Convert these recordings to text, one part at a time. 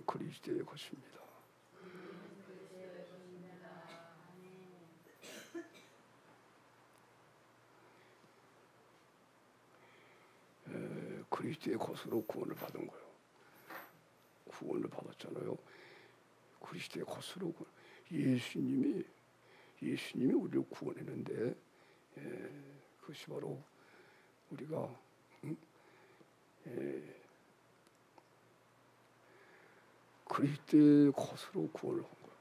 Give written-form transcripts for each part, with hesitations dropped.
그리스도의 것입니다. 그리스도의 것으로 구원을 받은 거예요. 구원을 받았잖아요. 그리스도의 것으로 예수님이 우리를 구원했는데, 그것이 바로 우리가 그리스도의 것으로 구원을 한 거예요.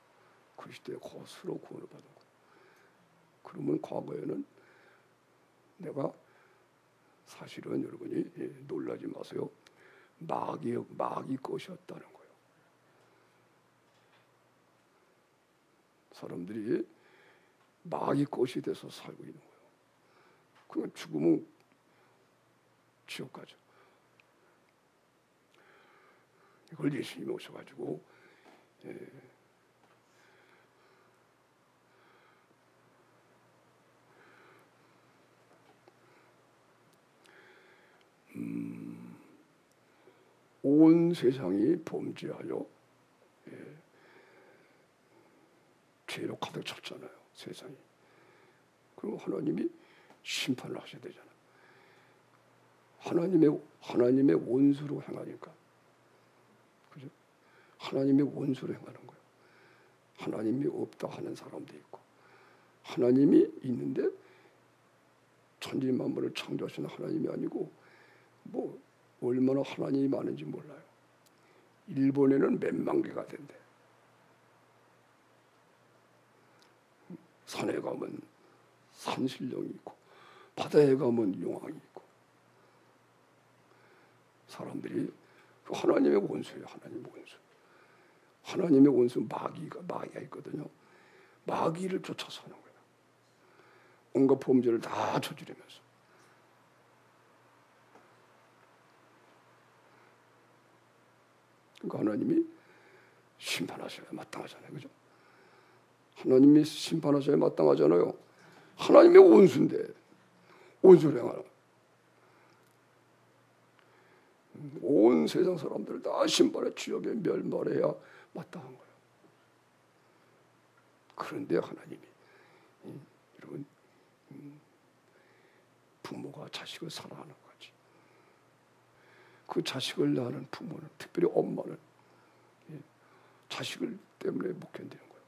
그리스도의 것으로 구원을 받은 거예요. 그러면 과거에는 내가 사실은 여러분이 놀라지 마세요. 마귀 것이었다는 거예요. 사람들이 마귀 것이 돼서 살고 있는 거예요. 그냥 죽으면 지옥 가죠. 이걸 예수님이 오셔가지고 온 세상이 범죄하여 죄로 가득 찼잖아요. 세상이. 그럼 하나님이 심판을 하셔야 되잖아요. 하나님의 원수로 행하니까. 그죠? 하나님의 원수로 행하는 거예요. 하나님이 없다 하는 사람도 있고, 하나님이 있는데 천지 만물을 창조하신 하나님이 아니고 뭐 얼마나 하나님이 많은지 몰라요. 일본에는 몇만 개가 된대. 산에 가면 산신령이 있고, 바다에 가면 용왕이 있고, 사람들이 하나님의 원수예요. 하나님의 원수. 하나님의 원수 마귀가 있거든요. 마귀를 쫓아서 하는 거예요. 온갖 범죄를 다 저지르면서. 그러니까 하나님이 심판하셔야 마땅하잖아요. 그죠? 하나님이 심판하셔야 마땅하잖아요. 하나님의 원수인데 원수를 행하는, 온 세상 사람들을 다 심판의 지옥에 멸망해야 마땅한 거예요. 그런데 하나님이, 여러분, 부모가 자식을 사랑하는 거지. 그 자식을 낳는 부모는, 특별히 엄마는 자식을 때문에 못 견디는 거예요.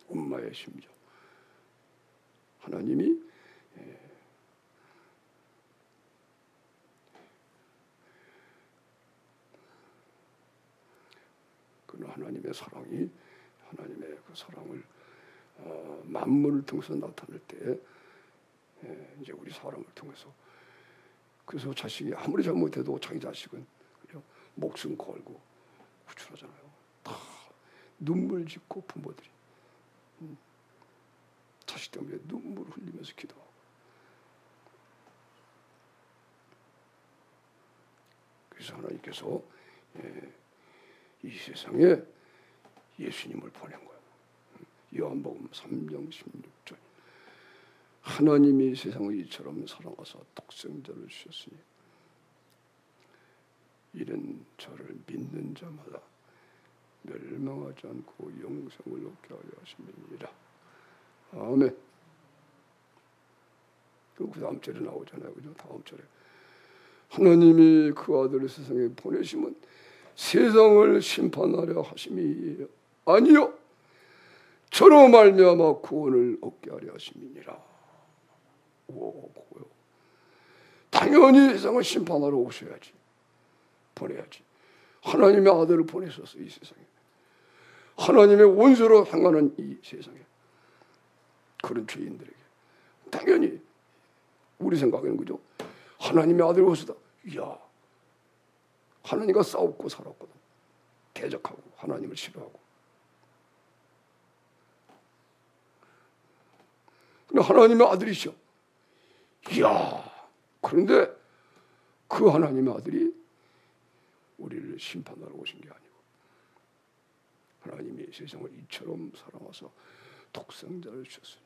엄마의 심정. 하나님이 하나님의 사랑이, 하나님의 그 사랑을 만물을 통해서 나타낼 때, 이제 우리 사람을 통해서, 그래서 자식이 아무리 잘못해도 자기 자식은 그냥 목숨 걸고 구출하잖아요. 다 눈물 짓고 부모들이 자식 때문에 눈물을 흘리면서 기도하고. 그래서 하나님께서 이 세상에 예수님을 보낸 거예요. 요한복음 3장 16절. 하나님이 세상을 이처럼 사랑하사 독생자를 주셨으니 이는 저를 믿는 자마다 멸망하지 않고 영생을 얻게 하려 하심이니라. 아멘. 그 다음 절에 나오잖아요. 그죠? 다음 절에 하나님이 그 아들을 세상에 보내시면 세상을 심판하려 하심이 아니요 저로 말미암아 구원을 얻게 하려 하심이니라. 그거요. 당연히 세상을 심판하러 오셔야지. 보내야지. 하나님의 아들을 보내셨어요. 이 세상에. 하나님의 원수로 행하는 이 세상에. 그런 죄인들에게. 당연히 우리 생각에는 그죠? 하나님의 아들이 오시다. 이야, 하나님과 싸웠고 살았거든. 대적하고 하나님을 싫어하고. 근데 하나님의 아들이셔. 이야, 그런데 그 하나님의 아들이 우리를 심판하러 오신 게 아니고, 하나님이 세상을 이처럼 사랑하사 독생자를 주셨으니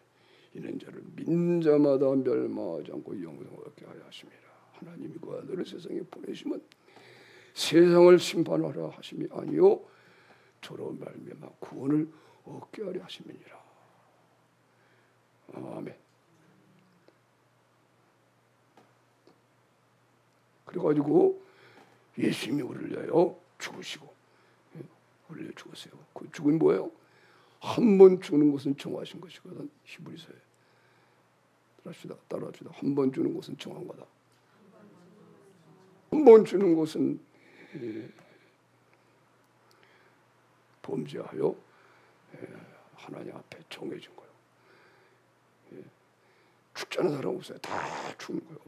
이는 저를 믿는 자마다 멸망하지 않고 영생을 얻게 하려 하심이라. 하나님이 그 아들을 세상에 보내시면 세상을 심판하라 하심이 아니요 저로 말미암아 구원을 얻게 하려 하심이니라. 아멘. 그래가지고 예수님이 우리를 위하여 죽으시고, 우리를 위하여 죽으세요. 그 죽은 뭐예요? 한 번 죽는 것은 정하신 것이거든. 히브리서에 따라합시다. 한 번 죽는 것은 정한 거다. 한 번 죽는 것은 범죄하여 하나님 앞에 정해진 거예요. 죽지 않은 사람 없어요. 다 죽는 거예요.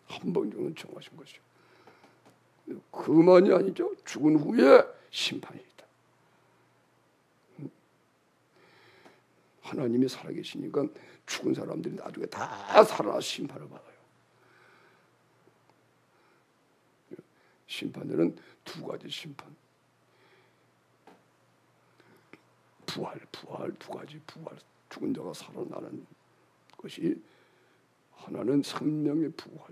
한 번 죽는 정하신 것이요. 그만이 아니죠. 죽은 후에 심판이 있다. 하나님이 살아계시니까 죽은 사람들이 나중에 다 살아나 심판을 받아요. 심판에는 두 가지 심판. 부활 두 가지 부활. 죽은 자가 살아나는 것이 하나는 생명의 부활.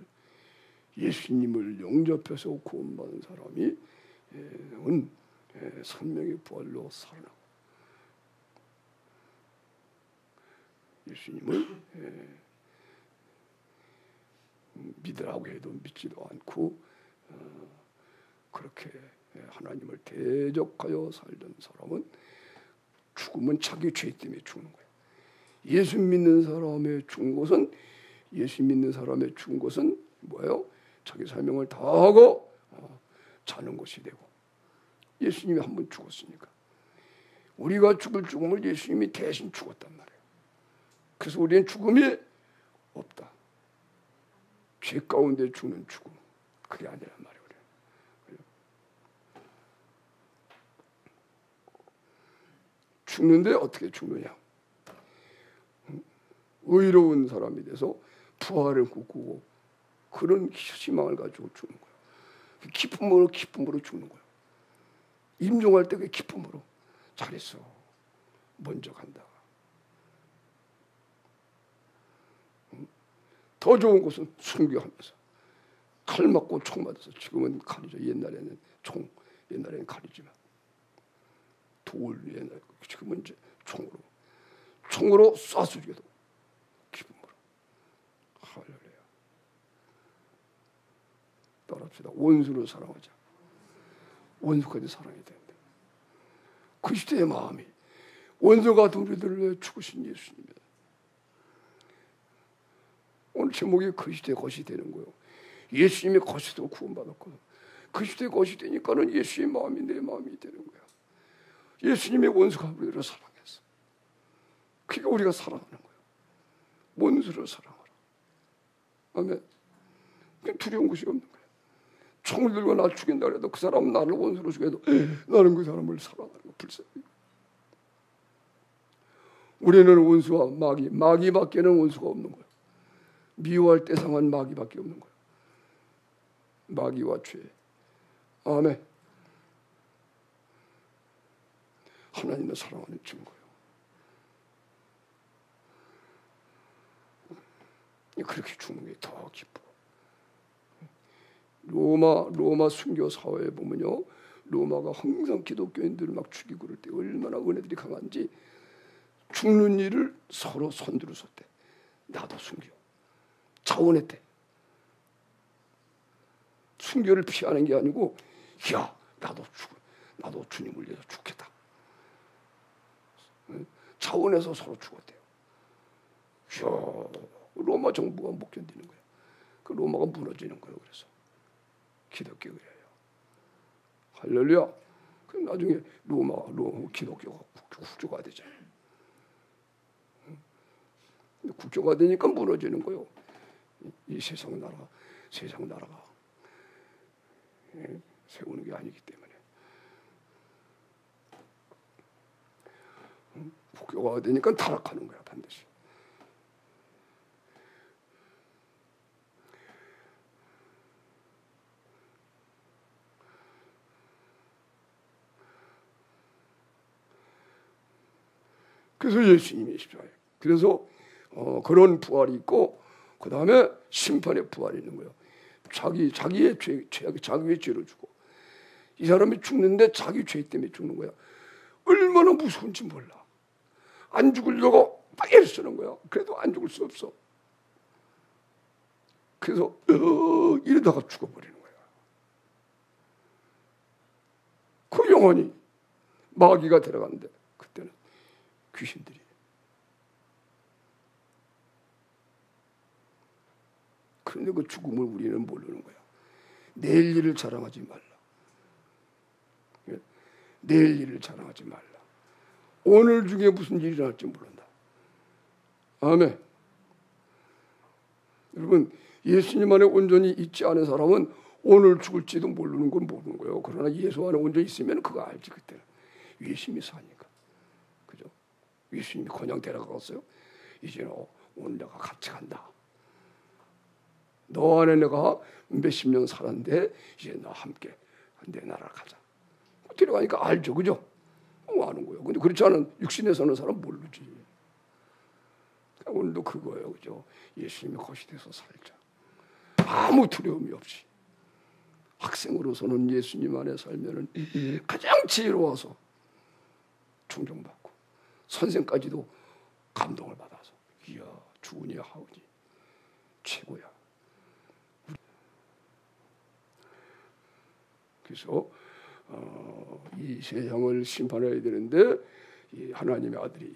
예수님을 영접해서 구원받은 사람이 생명의 부활로 살아나고, 예수님을 믿으라고 해도 믿지도 않고 그렇게 하나님을 대적하여 살던 사람은 죽으면 자기 죄 때문에 죽는 거예요. 예수 믿는 사람의 죽은 것은, 예수 믿는 사람의 죽은 것은 뭐예요? 자기 사명을 다하고 자는 것이 되고, 예수님이 한 번 죽었으니까 우리가 죽을 죽음을 예수님이 대신 죽었단 말이에요. 그래서 우리는 죽음이 없다. 죄 가운데 죽는 죽음, 그게 아니란 말이에요. 죽는데 어떻게 죽느냐? 의로운 사람이 돼서 부활을 꿈꾸고 그런 희망을 가지고 죽는 거예요. 기쁨으로 죽는 거예요. 임종할 때 그 기쁨으로 잘했어. 먼저 간다. 더 좋은 것은 순교하면서 칼 맞고 총 맞아서, 지금은 칼이죠. 옛날에는 칼이지만 돌, 지금은 이제 총으로 쏴서 죽여도 기쁨으로. 할렐루야. 따라합시다. 원수를 사랑하자. 원수까지 사랑해야 된다. 그 시대의 마음이 원수가 우리들을 위해 죽으신 예수님입니다. 오늘 제목이 그 시대 것이 되는 거예요. 예수님의 것이도 구원받았거든. 그 시대 것이 되니까는 예수의 마음이 내 마음이 되는 거야. 예수님의 원수가 우리를 사랑했어. 그러니까 우리가 사랑하는 거예요. 원수를 사랑하라. 아멘. 두려운 것이 없는 거예요. 총을 들고 나 죽인다 그래도 그 사람은 나를 원수로 죽여도 나는 그 사람을 사랑하는 거 불쌍해. 우리는 원수와 마귀밖에는 원수가 없는 거예요. 미워할 대상은 마귀밖에 없는 거예요. 마귀와 죄. 아멘. 하나님을 사랑하는 증거예요. 그렇게 죽는 게 더 기뻐. 로마 순교 사회에 보면요, 로마가 항상 기독교인들을 막 죽이고 그럴 때 얼마나 은혜들이 강한지 죽는 일을 서로 손들어 섰대. 나도 순교. 자원했대. 순교를 피하는 게 아니고, 야, 나도 주님을 위해서 죽겠다. 자원해서 서로 죽었대요. 이야, 로마 정부가 못 견디는 거예요. 그 로마가 무너지는 거예요. 그래서 기독교 그래요. 할렐루야. 그 나중에 로마 기독교가 국교가 되잖아요. 국교가 되니까 무너지는 거예요. 이 세상 나라가 세우는 게 아니기 때문에. 국교가 되니까 타락하는 거야, 반드시. 그래서 예수님이 십자가에. 그래서 그런 부활이 있고, 그 다음에 심판의 부활이 있는 거예요. 자기의 자기의 죄를 주고, 이 사람이 죽는데 자기 죄 때문에 죽는 거야. 얼마나 무서운지 몰라. 안 죽으려고 막 애를 쓰는 거야. 그래도 안 죽을 수 없어. 그래서 이러다가 죽어버리는 거야. 그 영혼이 마귀가 들어갔는데 그때는 귀신들이. 그런데 그 죽음을 우리는 모르는 거야. 내일 일을 자랑하지 말라. 내일 일을 자랑하지 말라. 오늘 중에 무슨 일이 일어날지 모른다. 아멘. 여러분, 예수님 안에 온전히 있지 않은 사람은 오늘 죽을지도 모르는 건 모르는 거예요. 그러나 예수 안에 온전히 있으면 그거 알지. 그때는 예수님이 사니까. 그죠? 예수님이 그냥 데려갔어요. 이제는 오늘 내가 같이 간다. 너 안에 내가 몇십 년 살았는데 이제 너 함께 내 나라 가자. 데려가니까 알죠. 그죠? 아는 거예요. 근데 그렇지 않은 육신에 사는 사람 모르지. 오늘도 그거예요. 그죠? 예수님의 것이 돼서 살자. 아무 두려움이 없이. 학생으로서는 예수님 안에 살면은 가장 지혜로워서 존경받고, 선생까지도 감동을 받아서, 이야, 주은이 하오니 최고야. 그래서 이 세상을 심판해야 되는데, 이 하나님의 아들이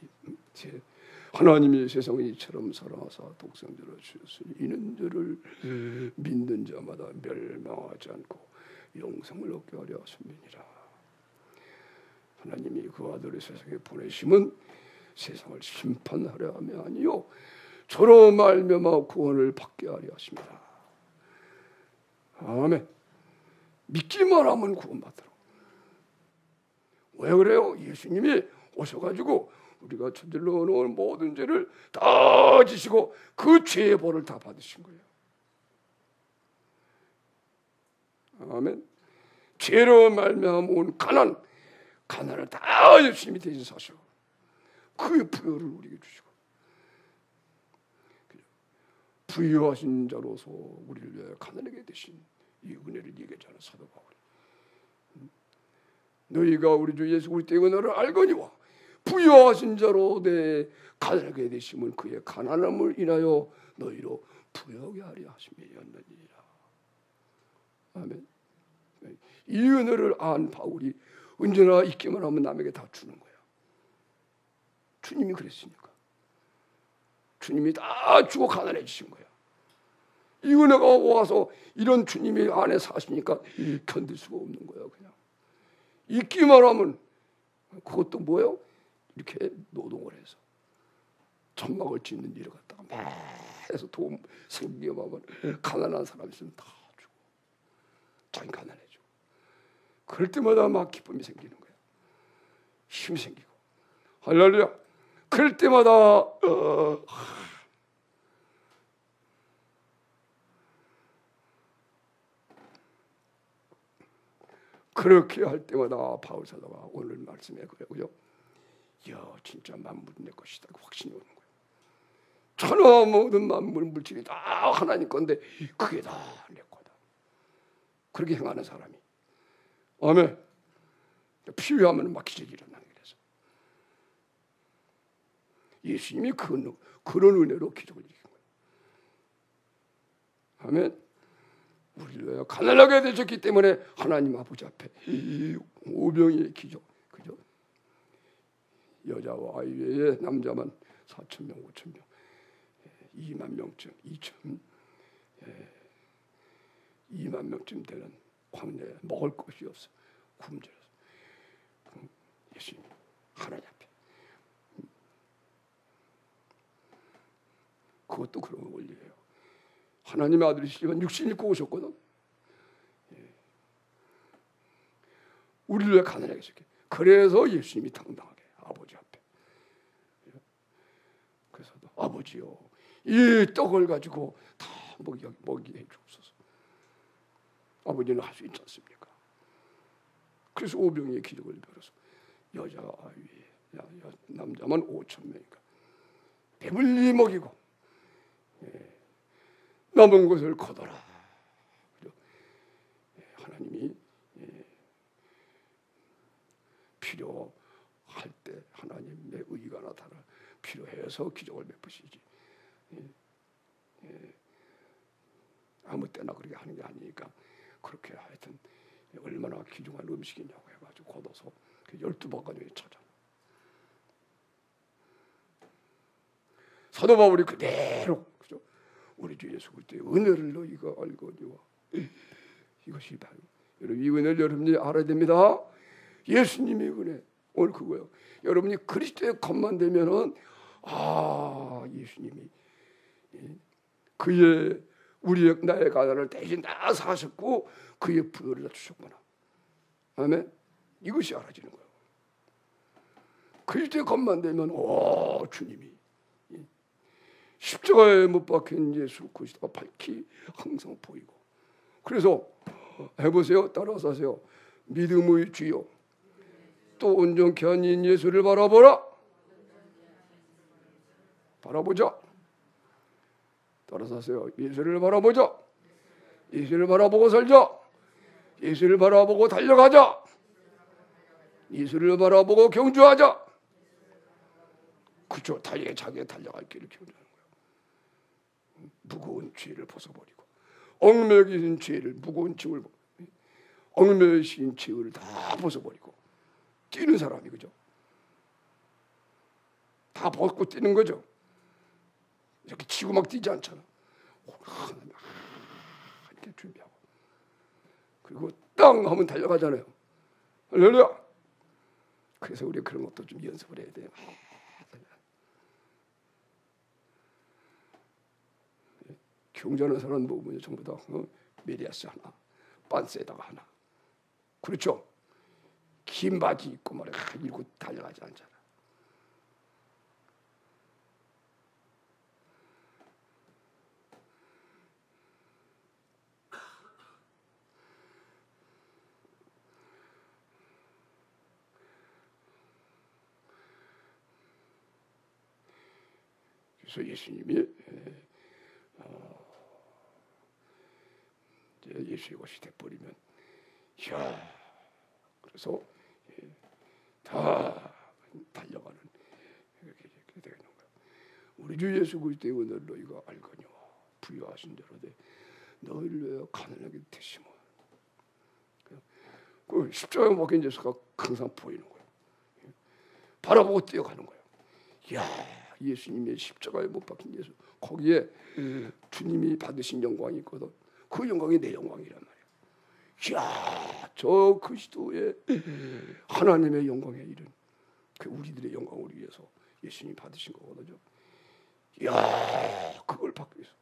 하나님이 세상을 이처럼 사랑하사 독생자를 주셨으니 이는 저를 믿는 자마다 멸망하지 않고 영생을 얻게 하려 하심이니라. 하나님이 그 아들을 세상에 보내심은 세상을 심판하려 함이 아니요 저로 말미암아 구원을 받게 하려 하십니다. 아멘. 믿기만 하면 구원받도록. 왜 그래요? 예수님이 오셔가지고 우리가 저질러 놓은 모든 죄를 다 지시고 그 죄의 벌을 다 받으신 거예요. 아멘. 죄로 말미암아 온 가난을 다 예수님이 대신하시고 그 부여를 우리에게 주시고, 부유하신 자로서 우리를 위하여 가난하게 되신 이 은혜를 얘기하는 사도 바울이, 너희가 우리 주 예수 그리스도의 은혜를 알거니와 부유하신 자로 내 가난하게 되심은 그의 가난함을 인하여 너희로 부유하게 하려 하심이었느니라. 아멘. 이 은혜를 안 바울이 언제나 있기만 하면 남에게 다 주는 거야. 주님이 그랬으니까. 주님이 다 주고 가난해지신 거야. 이 은혜가 와서 이런 주님이 안에 사시니까 견딜 수가 없는 거야. 그냥 있기만 하면, 그것도 뭐예요? 이렇게 노동을 해서 천막을 짓는 일을 갖다가 막 해서 돈 생기게 하면 가난한 사람 있으면 다 주고, 자기 가난해지고, 그럴 때마다 막 기쁨이 생기는 거야. 힘이 생기고, 할렐루야. 그럴 때마다 그렇게 할 때마다 바울 사도가 오늘 말씀에 그죠? 야, 진짜 만물은 내 것이다. 확신이 오는 거예요. 천하 모든 만물 물질이 다 하나님 건데 그게 다 내 거다. 그렇게 행하는 사람이, 아멘. 필요하면 막 기적이 일어나는 거라서 예수님이 그런 은혜로 기적을 일으킨 거예요. 아멘. 우리를 가난하게 되셨기 때문에 하나님 아버지 앞에 이 오병이의 기적, 그죠? 여자와 아이 외에 남자만 4,000명, 5,000명, 2만 명쯤, 2만 명쯤 되는 광야에 먹을 것이 없어 굶주려서 예수님 하나님 앞에, 그것도 그런 원리예요. 하나님의 아들이시지만 육신 입고 오셨거든. 우리를 위해 가난하게 하셨게. 그래서 예수님이 당당하게 아버지 앞에, 그래서 아버지요, 이 떡을 가지고 다 먹이게 해주옵소서. 아버지는 할 수 있지 않습니까? 그래서 오병이의 기적을 베어서 여자와 아이, 남자만 5,000명이니까 배불리 먹이고, 남은 것을 거둬라. 하나님이 필요할 때 하나님의 의가 나타나 필요해서 기적을 베푸시지. 아무 때나 그렇게 하는 게 아니니까 그렇게 하여튼 얼마나 귀중한 음식이냐고 해가지고 걷어서 12바가지에 찾아. 사도 바울이 그대로 그죠? 우리 주 예수 그리스도의 은혜를 너희가 알거니와 이것이 바로 여러분 이 은혜를 여러분이 알아야 됩니다. 예수님의 은혜 오늘 그거예요. 여러분이 그리스도의 것만 되면은 예수님이 그의 우리의 나의 가난을 대신 다 사셨고 그의 부여를 다 주셨구나. 아멘. 이것이 알아지는 거예요. 그리스도의 것만 되면 주님이 십자가에 못 박힌 예수 그리스도가 밝히 항상 보이고 그래서 해보세요. 따라서 하세요. 믿음의 주요 또 온전케 하신 예수를 바라보라. 바라보자. 따라서 하세요. 예수를 바라보자. 예수를 바라보고 살자. 예수를 바라보고 달려가자. 예수를 바라보고 경주하자. 그렇죠. 자기가 달려갈 길을 경주하는 거예요. 무거운 죄를 벗어버리고 얽매이신 죄를 무거운 짐을 얽매이신 죄를 다 벗어버리고 뛰는 사람이 그죠. 다 벗고 뛰는 거죠. 이렇게 치고 막 뛰지 않잖아. 이렇게 준비하고 그리고 땅 하면 달려가잖아요. 할렐루야. 그래서 우리 그런 것도 좀 연습을 해야 돼요. 경전하는 사람 보면 전부 다 메리아스 하나, 빤스에다가 하나. 그렇죠? 긴 바지 입고 말이야 이러고 달려가지 않잖아. 그래서 예수님이 예수의 것이 돼버리면 그래서 다 달려가는 이렇게 되는 거야. 우리 주 예수 그리스도의 은혜를 너희가 알거니와 부유하신 자로되 너희를 위하여 가난하게 되시면 그 십자가에 못 박힌 예수가 항상 보이는 거예요. 바라보고 뛰어가는 거예요. 예수님의 십자가에 못 박힌 예수 거기에 주님이 받으신 영광이 있거든. 그 영광이 내 영광이란 말이야. 저 그리스도의 하나님의 영광에 이른 그 우리들의 영광을 위해서 예수님이 받으신 거거든요. 그걸 받기 위해서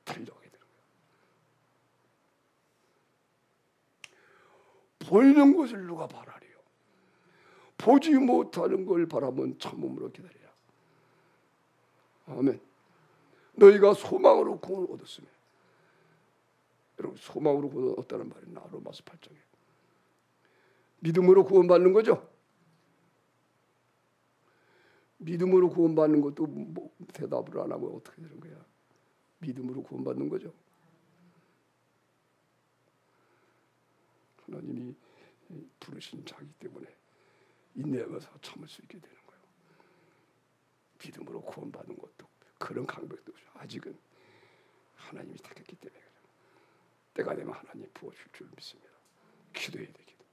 달려가게 되는 거야. 보이는 것을 누가 바라리요? 보지 못하는 걸 바라면 참음으로 기다리라. 아멘. 너희가 소망으로 구원을 얻었으면 여러분 소망으로 구원 얻었다는 말이 로마서 8장에 믿음으로 구원받는 거죠. 믿음으로 구원받는 것도 대답을 안 하면 어떻게 되는 거야? 믿음으로 구원받는 거죠. 하나님이 부르신 자기 때문에 인내하면서 참을 수 있게 되는 거예요. 믿음으로 구원받는 것도 그런 강백도 아직은 하나님이 택했기 때문에 때가 되면 하나님 부어줄 줄 믿습니다. 기도해야 돼. 기도.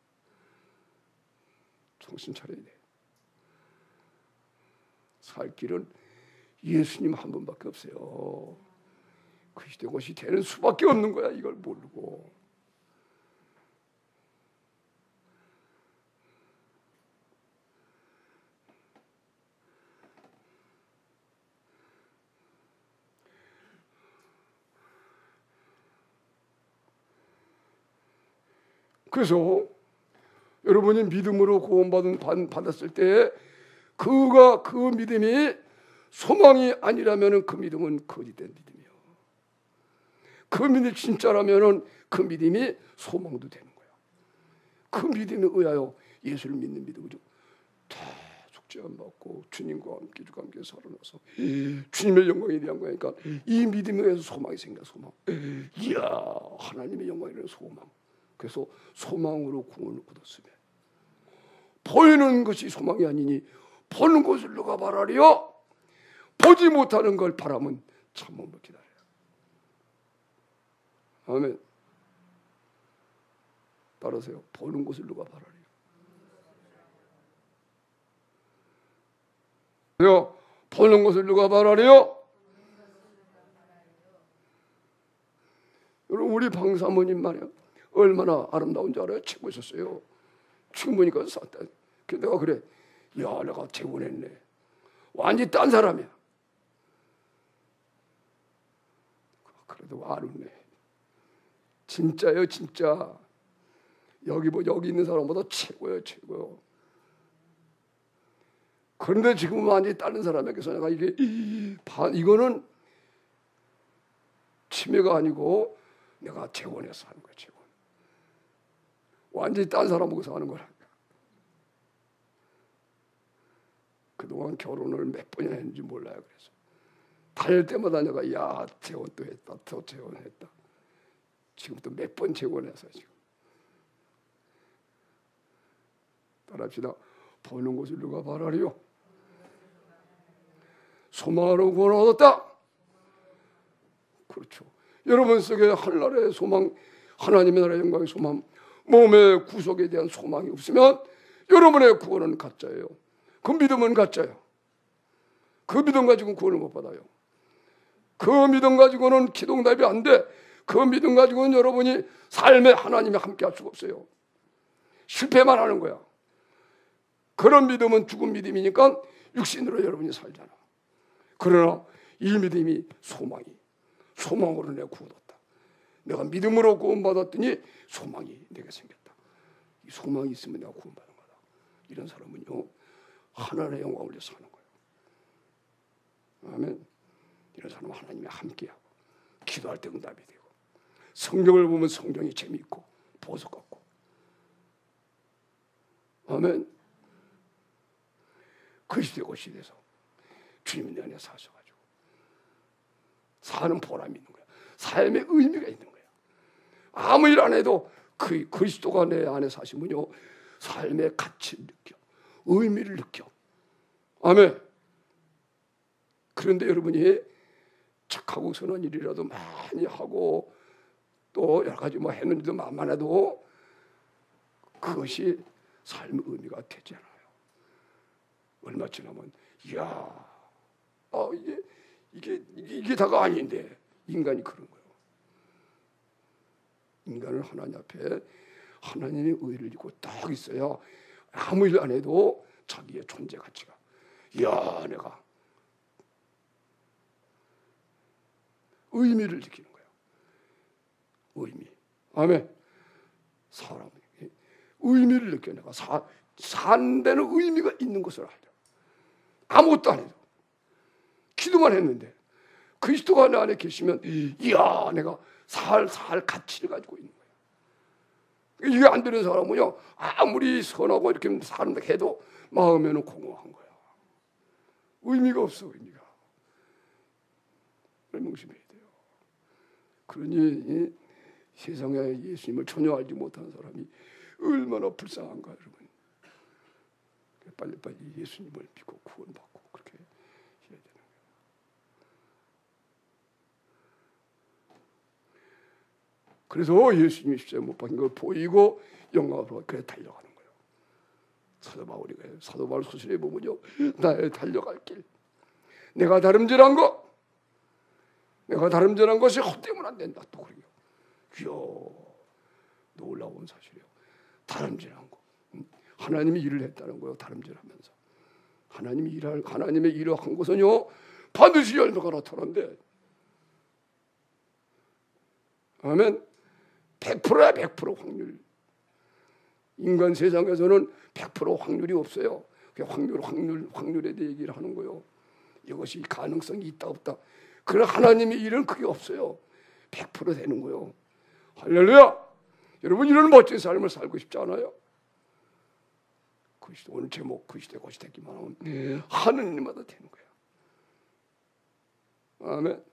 정신 차려야 돼. 살 길은 예수님 한 분밖에 없어요. 그리스도의 것이 되는 수밖에 없는 거야. 이걸 모르고. 그래서 여러분이 믿음으로 구원받았을 때 그 믿음이 소망이 아니라면 그 믿음은 거짓된 믿음이요. 그 믿음이 진짜라면 그 믿음이 소망도 되는 거야. 그 믿음에 의하여 예수를 믿는 믿음이죠. 다 속죄 안 받고 주님과 함께 주가 함께 살아나서 주님의 영광에 대한 거니까 이 믿음에 의해서 소망이 생겨. 소망. 이야 하나님의 영광이라는 소망. 그래서 소망으로 구원을 얻었으며 보이는 것이 소망이 아니니 보는 것을 누가 바라리요? 보지 못하는 걸 바라면 참음으로 기다려요. 아멘. 따라서요. 보는 것을 누가 바라리요? 보는 것을 누가 바라리요? 여러분 우리 방사모님 말이야. 얼마나 아름다운 줄 알아요? 최고였었어요. 지금 보니까 쌌다. 내가 그래. 야, 내가 재혼했네. 완전히 딴 사람이야. 그래도 안 웃네. 진짜요, 진짜. 여기 있는 사람보다 최고예요, 최고. 그런데 지금 완전히 다른 사람에게서 내가 이거는 치매가 아니고 내가 재혼해서 하는 거야, 재혼. 완전히 딴 사람하고서 하는 거라니까. 그동안 결혼을 몇 번이나 했는지 몰라요. 그래서 다닐 때마다 내가 야 재혼 또 했다, 또 재혼했다. 지금 또 몇 번 재혼해서 지금. 따라합시다. 보는 것을 누가 바라리요? 소망으로 구원 얻었다. 그렇죠. 여러분 속에 하늘나라의 소망, 하나님의 나라의 영광의 소망, 몸의 구속에 대한 소망이 없으면 여러분의 구원은 가짜예요. 그 믿음은 가짜예요. 그 믿음 가지고는 구원을 못 받아요. 그 믿음 가지고는 기도응답이 안 돼. 그 믿음 가지고는 여러분이 삶에 하나님이 함께 할 수가 없어요. 실패만 하는 거야. 그런 믿음은 죽은 믿음이니까 육신으로 여러분이 살잖아. 그러나 이 믿음이 소망으로 내가 구원받았다. 내가 믿음으로 구원받았더니 소망이 내게 생겼다. 이 소망이 있으면 내가 구원받는 거다. 이런 사람은요 하나님의 영광을 위해서 사는 거예요. 아멘. 이런 사람은 하나님이 함께하고 기도할 때 응답이 되고 성경을 보면 성경이 재미있고 보석 같고. 아멘. 그 시대에서 주님이 내 안에 사셔가지고 사는 보람이 있는 거야. 삶의 의미가 있는 거야. 아무 일 안 해도 그 그리스도가 내 안에 사시면요 삶의 가치를 느껴, 의미를 느껴. 아멘. 그런데 여러분이 착하고 선한 일이라도 많이 하고 또 여러 가지 뭐 했는 일도 만만해도 그것이 삶의 의미가 되지 않아요. 얼마 지나면 이게 다가 아닌데 인간이 그런 거예요. 인간은 하나님 앞에 하나님의 의를 지고 딱 있어야 아무 일 안 해도 자기의 존재 가치가 내가 의미를 느끼는 거예요. 의미. 아멘. 사람이 의미를 느껴. 내가 산 데는 의미가 있는 것을 알죠. 아무것도 안 해도 기도만 했는데 그리스도가 내 안에 계시면 내가 살 가치를 가지고 있는 거예요. 이게 안 되는 사람은요 아무리 선하고 이렇게 사는다 해도 마음에는 공허한 거야. 의미가 없어. 의미가. 명심해야 돼요. 그러니 세상에 예수님을 전혀 알지 못하는 사람이 얼마나 불쌍한가 여러분. 빨리빨리 예수님을 믿고 구원받고 그렇게 해야 되는 거예요. 그래서 예수님이 십자가에 못 박힌 걸 보이고 영광으로 그래 달려가는 거예요. 사도 바울 소설에 보면요 나의 달려갈 길, 내가 다름질한 것이 헛되면 안 된다. 또 그래요. 놀라운 사실이에요. 다름질한 거. 하나님이 일을 했다는 거예요. 다름질하면서 하나님의 일을 한 것은요 반드시 열매가 나타난대. 아멘. 100%야 100% 확률. 인간 세상에서는 100% 확률이 없어요. 확률에 대해 얘기를 하는 거예요. 이것이 가능성이 있다 없다. 그러나 하나님의 일은 그게 없어요. 100% 되는 거예요. 할렐루야. 여러분 이런 멋진 삶을 살고 싶지 않아요? 그 시대, 오늘 제목 그 시대 것이 되기만 하면 하는 일마다 되는 거예요. 아멘.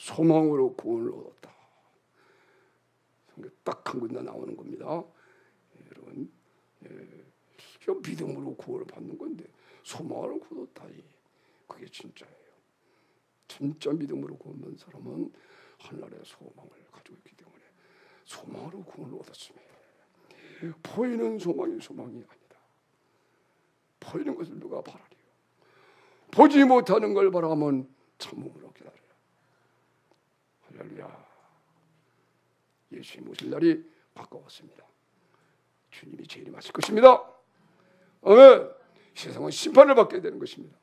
소망으로 구원을 얻었다. 딱 한 군데 나오는 겁니다. 여러분, 믿음으로 구원을 받는 건데 소망으로 구원했다. 그게 진짜예요. 진짜 믿음으로 구원받은 사람은 하늘의 소망을 가지고 있기 때문에 소망으로 구원을 얻었습니다. 보이는 소망이 아니다. 보이는 것을 누가 바라리요? 보지 못하는 걸 바라면 참음으로 기다려요. 할렐루야. 예수님 오실 날이 가까웠습니다. 주님이 재림하실 것입니다. 아멘. 세상은 심판을 받게 되는 것입니다.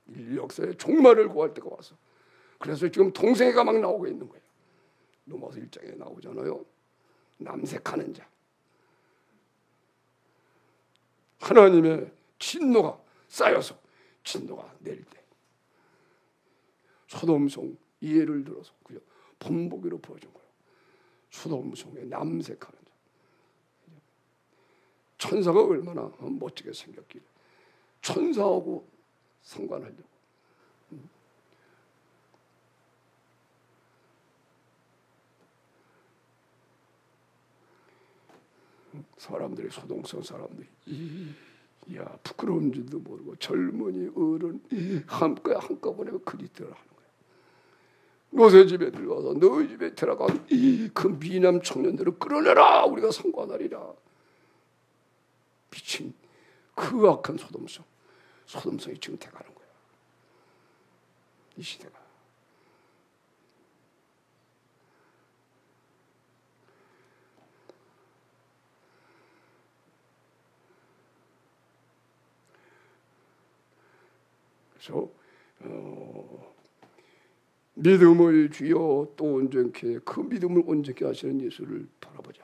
인류 역사의 종말을 구할 때가 와서, 그래서 지금 동생애가 막 나오고 있는 거예요. 로마서 1장에 나오잖아요. 남색하는 자. 하나님의 진노가 쌓여서 진노가 내릴 때 소돔성 예를 들어서 그저 본보기로 보여준 거예요. 소돔성에 남색하는 자. 천사가 얼마나 멋지게 생겼길래 천사하고 상관하려고. 사람들이, 소동성 사람들이 야 부끄러운 줄도 모르고 젊은이 어른 한꺼번에 그리스도를 하는 거예요. 노새 집에 들어가서 너희 집에 들어간 그 미남 청년들을 끌어내라, 우리가 상관하리라. 미친 그 악한 소돔성이 지금 돼가는 거야. 이 시대가. 그래서 믿음의 주여 또 온전케, 그 믿음을 온전케 하시는 예수를 바라보자.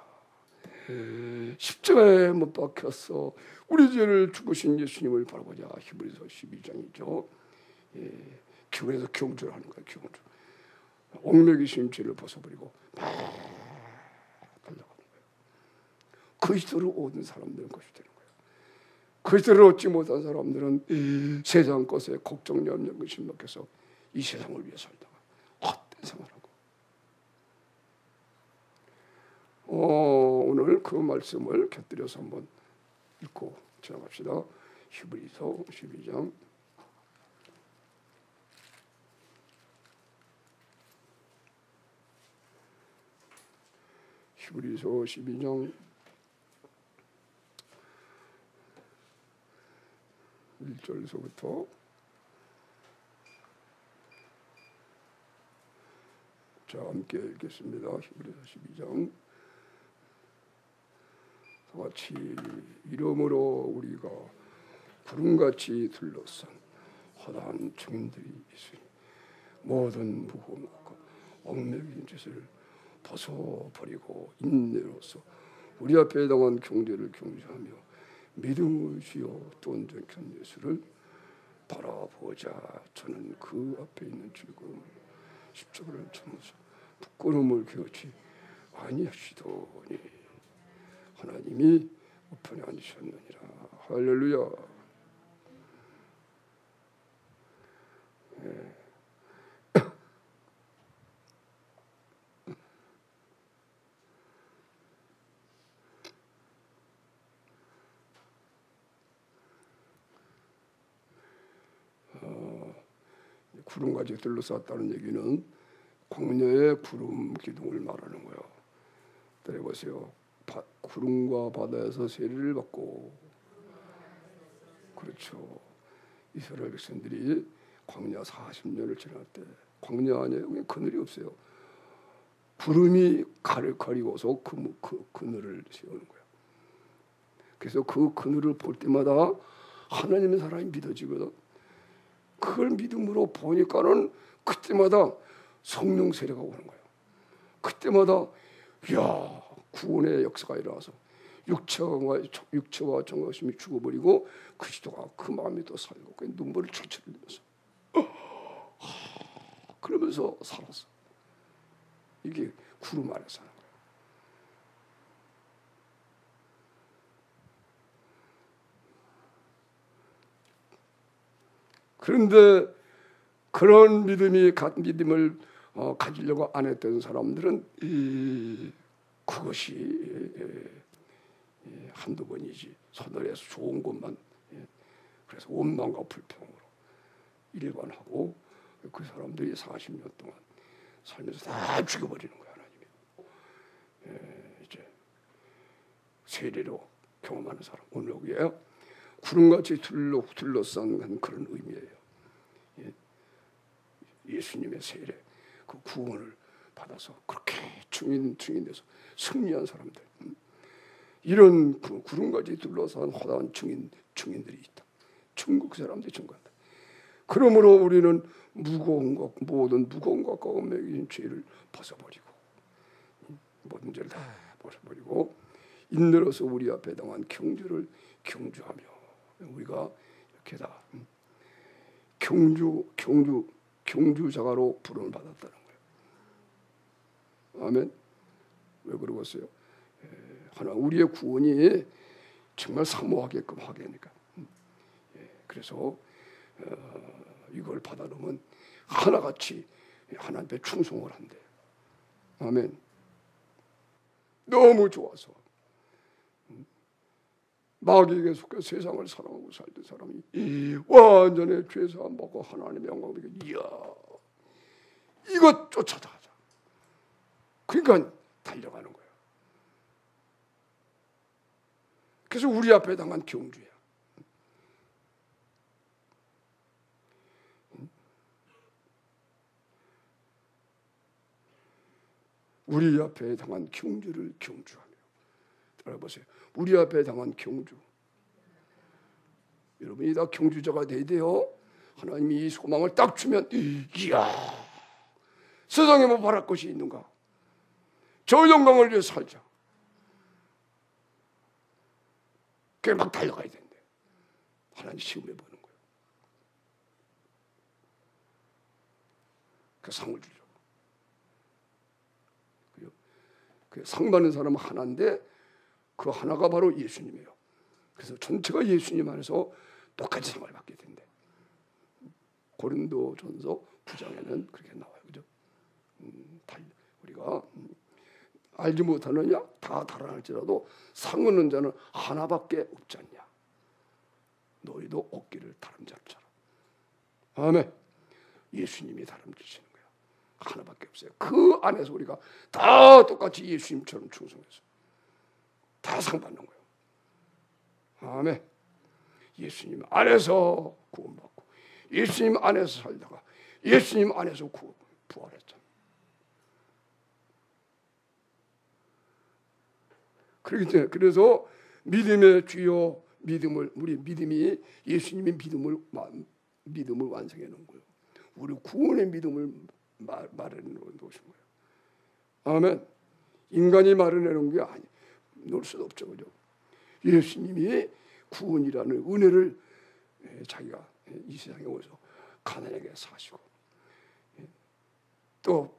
십자가에 못 박혀서 우리 죄를 죽으신 예수님을 바라보자. 히브리서 12장이죠. 교회에서 경주를 하는 거예요. 경주. 옥매기신 죄를 벗어버리고 막 달려가는 거예요. 그리스도를 얻은 사람들은 것이 되는 거예요. 그리스도를 얻지 못한 사람들은 세상 것에 걱정, 염려, 근심 먹혀서 이 세상을 위해 살다가 헛된 생활하고. 오늘 그 말씀을 곁들여서 한번 읽고 지나갑시다. 히브리서 12장. 히브리서 12장 1절에서부터 자, 함께 읽겠습니다. 히브리서 12장. 같이 이러므로 우리가 구름같이 둘러싼 허다한 증인들이 있으니 모든 무고하고 얽매인 짓을 벗어버리고 인내로서 우리 앞에 당한 경제를 경주하며 믿음의 주여 또 온전한 예수를 바라보자. 저는 그 앞에 있는 즐거움을 십자가를 참으사 부끄러움을 겨우지 아니하시더니 하나님이 우편에 앉으셨느니라. 할렐루야. 구름같이 둘러쌌다는 얘기는 광야의 구름 기둥을 말하는 거예요. 들어보세요. 구름과 바다에서 세례를 받고, 그렇죠. 이스라엘 백성들이 광야 40년을 지날 때, 광야 안에 그늘이 없어요. 구름이 가를 가리고서 그늘을 세우는 거예요. 그래서 그 그늘을 볼 때마다 하나님의 사랑이 믿어지거든. 그걸 믿음으로 보니까는 그때마다 성령 세례가 오는 거예요. 그때마다 야, 구원의 역사가 일어나서 육체와 정욕심이 죽어버리고 그리스도가 그 마음에 또 살고 그 눈물을 철철 흘리면서 그러면서 살았어. 이게 구름 아래 사는 거예요. 그런데 그런 믿음을 가지려고 안 했던 사람들은 그것이 한두 번이지 서늘해서 좋은 것만, 그래서 원망과 불평으로 일관하고 그 사람들이 40년 동안 살면서 다 죽여버리는 거야. 하나님이 이제 세례로 경험하는 사람, 오늘 여기에요 구름같이 둘러싼 그런 의미예요. 예수님의 세례, 그 구원을 받아서 그렇게 증인돼서 승리한 사람들, 이런 그 구름같이 둘러싼 화다한 증인들이 있다. 천국 사람들이 증거한다. 그러므로 우리는 모든 무거운 것과 얽매인 죄를 벗어버리고, 모든 죄를 다 벗어버리고 인들어서 우리 앞에 당한 경주를 경주하며, 우리가 이렇게 다 경주자가로 부름을 받았다는 거예요. 아멘. 왜 그러겠어요? 하나 우리의 구원이 정말 사모하게끔 하게 하니까. 그래서 이걸 받아놓으면 하나같이 하나님께 충성을 한대. 아멘. 너무 좋아서 마귀에게 속해 세상을 사랑하고 살던 사람이 완전히 죄사함 받고 하나님의 영광을 보니까 이야, 이것 쫓아가자. 그러니까 달려가는 거예요. 그래서 우리 앞에 당한 경주야. 우리 앞에 당한 경주를 경주하며. 따라보세요. 우리 앞에 당한 경주. 여러분이 다 경주자가 돼야 돼요. 하나님이 이 소망을 딱 주면 이야, 세상에 뭐 바랄 것이 있는가? 저 영광을 위해 살자. 그게 막 달려가야 된대. 하나님 시험해 보는 거예요. 그 상을 주죠. 그 상 받는 사람은 하나인데 그 하나가 바로 예수님이에요. 그래서 전체가 예수님 안에서 똑같이 상을 받게 된대. 고린도전서 9장에는 그렇게 나와요. 그죠? 우리가 알지 못하느냐? 다 달아날지라도 상 얻는 자는 하나밖에 없지 않냐? 너희도 얻기를 다름잡자라. 아멘. 예수님이 다름지시는 거야. 하나밖에 없어요. 그 안에서 우리가 다 똑같이 예수님처럼 충성해서 다 상 받는 거예요. 아멘. 예수님 안에서 구원받고 예수님 안에서 살다가 예수님 안에서 부활했잖아요. 그렇기 때문에 그래서 믿음의 주요 우리 믿음이 예수님의 믿음을 완성해 놓은 거예요. 우리 구원의 믿음을 마련해 놓은 것인 거예요. 아멘. 인간이 마련해 놓은 게 아니, 놓을 수도 없죠, 그죠? 예수님이 구원이라는 은혜를 자기가 이 세상에 오셔서 가난하게 사시고, 또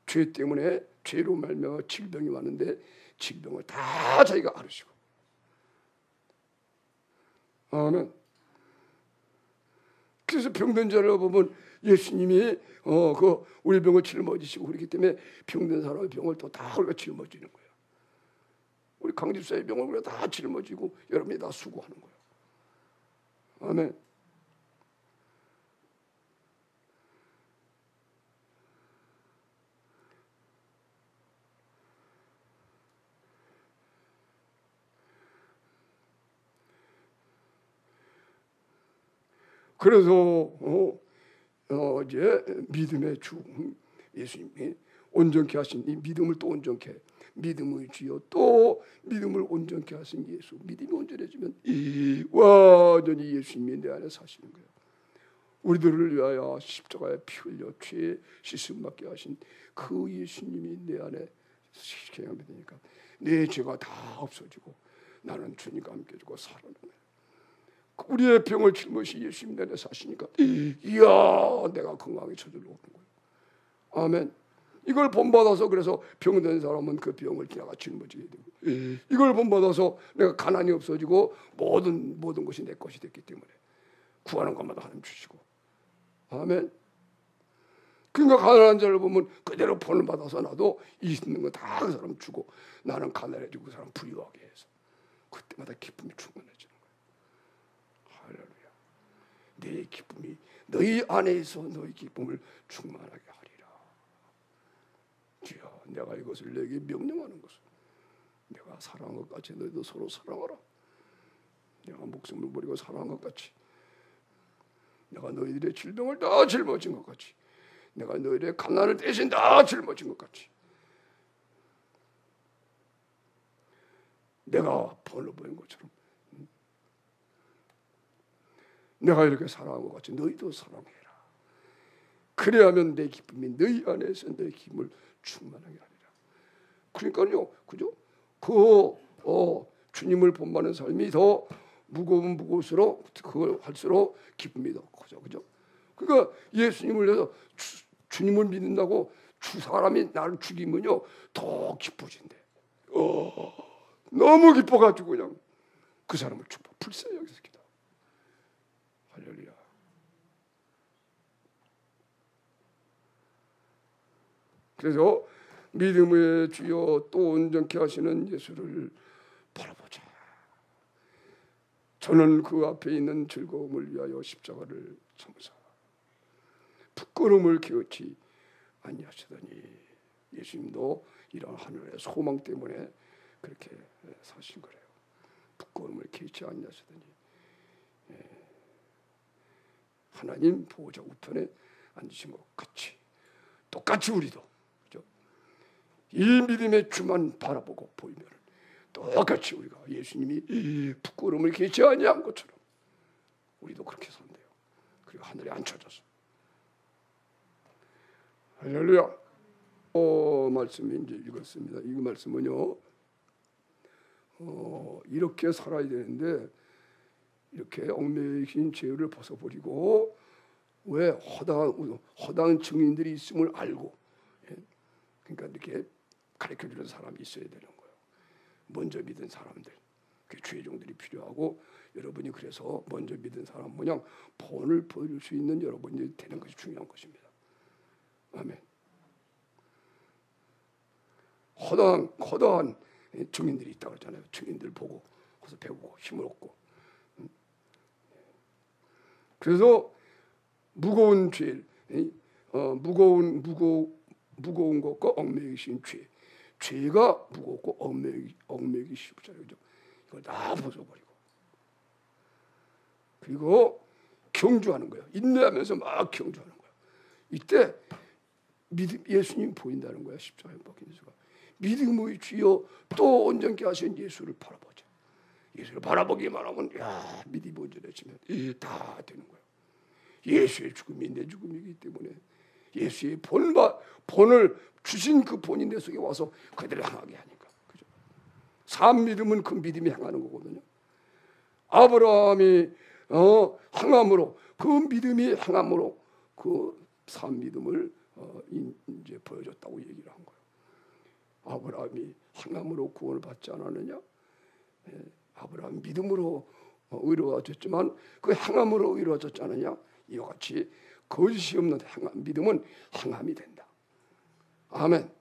죄 때문에 죄로 말미암아 질병이 많은데 질병을 다 자기가 앓으시고. 아멘. 그래서 병든 자를 보면 예수님이 그 우리 병을 짊어지시고 그렇기 때문에 병든 사람의 병을 또 다 우리가 짊어지는 거예요. 우리 강집사의 병을 우리가 다 짊어지고 여러분이 다 수고하는 거예요. 아멘. 그래서 이제 믿음의 주 예수님이 온전케 하신 이 믿음을 또 온전케, 믿음의 주여 또 믿음을 온전케 하신 예수. 믿음이 온전해지면 완전히 예수님이 내 안에 사시는 거예요. 우리들을 위하여 십자가에 피 흘려 죄 씻음 받게 하신 그 예수님이 내 안에 시행하게 되니까 내 죄가 다 없어지고 나는 주님과 함께 주고 살아나는 거예요. 우리의 병을 짊어지신 예수님 내 안에 사시니까 이야, 내가 건강이 저절로 오는 거예요. 아멘. 이걸 본받아서 그래서 병든 사람은 그 병을 내가 짊어지게 되고, 이걸 본받아서 내가 가난이 없어지고 모든 것이 내 것이 됐기 때문에 구하는 것마다 하나님 주시고. 아멘. 그러니까 가난한 자를 보면 그대로 본을 받아서 나도 있는 거 다 그 사람 주고 나는 가난해지고 그 사람 부유하게 해서 그때마다 기쁨이 충만해지는 거예요. 할렐루야. 내 기쁨이 너희 안에서 너희 기쁨을 충만하게 하리라. 주여, 내가 이것을 내게 명령하는 것은 내가 사랑한 것 같이 너희도 서로 사랑하라. 내가 목숨을 버리고 사랑한 것 같이 내가 너희들의 질병을 다 짊어진 것 같이 내가 너희들의 가난을 대신 다 짊어진 것 같이 내가 벌로 보인 것처럼 내가 이렇게 사랑한 것 같이 너희도 사랑해라. 그래야면 내 기쁨이 너희 안에서 내 기쁨을 충만하게 하리라. 그러니까요, 그죠? 주님을 본받는 삶이 더 무거우면 무거울수록 그걸 할수록 기쁨이 더 커져, 그죠? 그러니까 예수님을 위해서 주님을 믿는다고 주 사람이 나를 죽이면요 더 기뻐진대. 너무 기뻐가지고 그냥 그 사람을 축복 불쌍히 여기서 기도. 할렐루야. 그래서 믿음의 주여 또 온전케 하시는 예수를 바라보자. 저는 그 앞에 있는 즐거움을 위하여 십자가를 참으사 부끄러움을 기어치 아니하시더니 예수님도 이런 하늘의 소망 때문에 그렇게 사신 거래요. 부끄러움을 기어치 아니하시더니 하나님 보호자 우편에 앉으신 것 같이 똑같이 우리도 그죠? 이 믿음의 주만 바라보고 보이면 똑같이 우리가 예수님이 부끄러움을 기어치 아니한 것처럼 우리도 그렇게 산대요. 그리고 하늘에 앉혀져서 할렐루야. 말씀이 이제 읽었습니다. 이 말씀은요, 이렇게 살아야 되는데 이렇게 얽매이신 죄를 벗어버리고 왜 허다한 증인들이 있음을 알고, 그러니까 이렇게 가르쳐주는 사람이 있어야 되는 거예요. 먼저 믿은 사람들, 그 주의종들이 필요하고 여러분이 그래서 먼저 믿은 사람 모양 본을 보여줄 수 있는 여러분이 되는 것이 중요한 것입니다. 아멘. 허다한 증인들이 있다고 그러잖아요. 증인들 보고 거기서 배우고 힘을 얻고. 그래서 무거운 죄, 무거운 것과 얽매이신 죄가 무겁고 얽매이기 쉽잖아요. 그죠? 이걸 다 벗어버리고 그리고 경주하는 거예요. 인내하면서 막 경주하는 거예요. 이때 믿음 예수님 보인다는 거야. 십자가에 박힌 예수가. 믿음의 주여 또 온전케 하신 예수를 바라보자. 예수를 바라보기만 하면 야 믿음이 온전해지면 다 되는 거예요. 예수의 죽음이 내 죽음이기 때문에 예수의 본을 주신 그 본이 내 속에 와서 그대로 향하게 하니까. 그죠? 산 믿음은 그 믿음이 향하는 거거든요. 아브라함이 향함으로 그 믿음이 향함으로 그 산 믿음을 이제 보여줬다고 얘기를 한 거예요. 아브라함이 행함으로 구원을 받지 않았느냐? 아브라함 믿음으로 의로워졌지만 그 행함으로 의로워졌지 않느냐? 이와 같이 거짓이 없는 믿음은 행함이 된다. 아멘.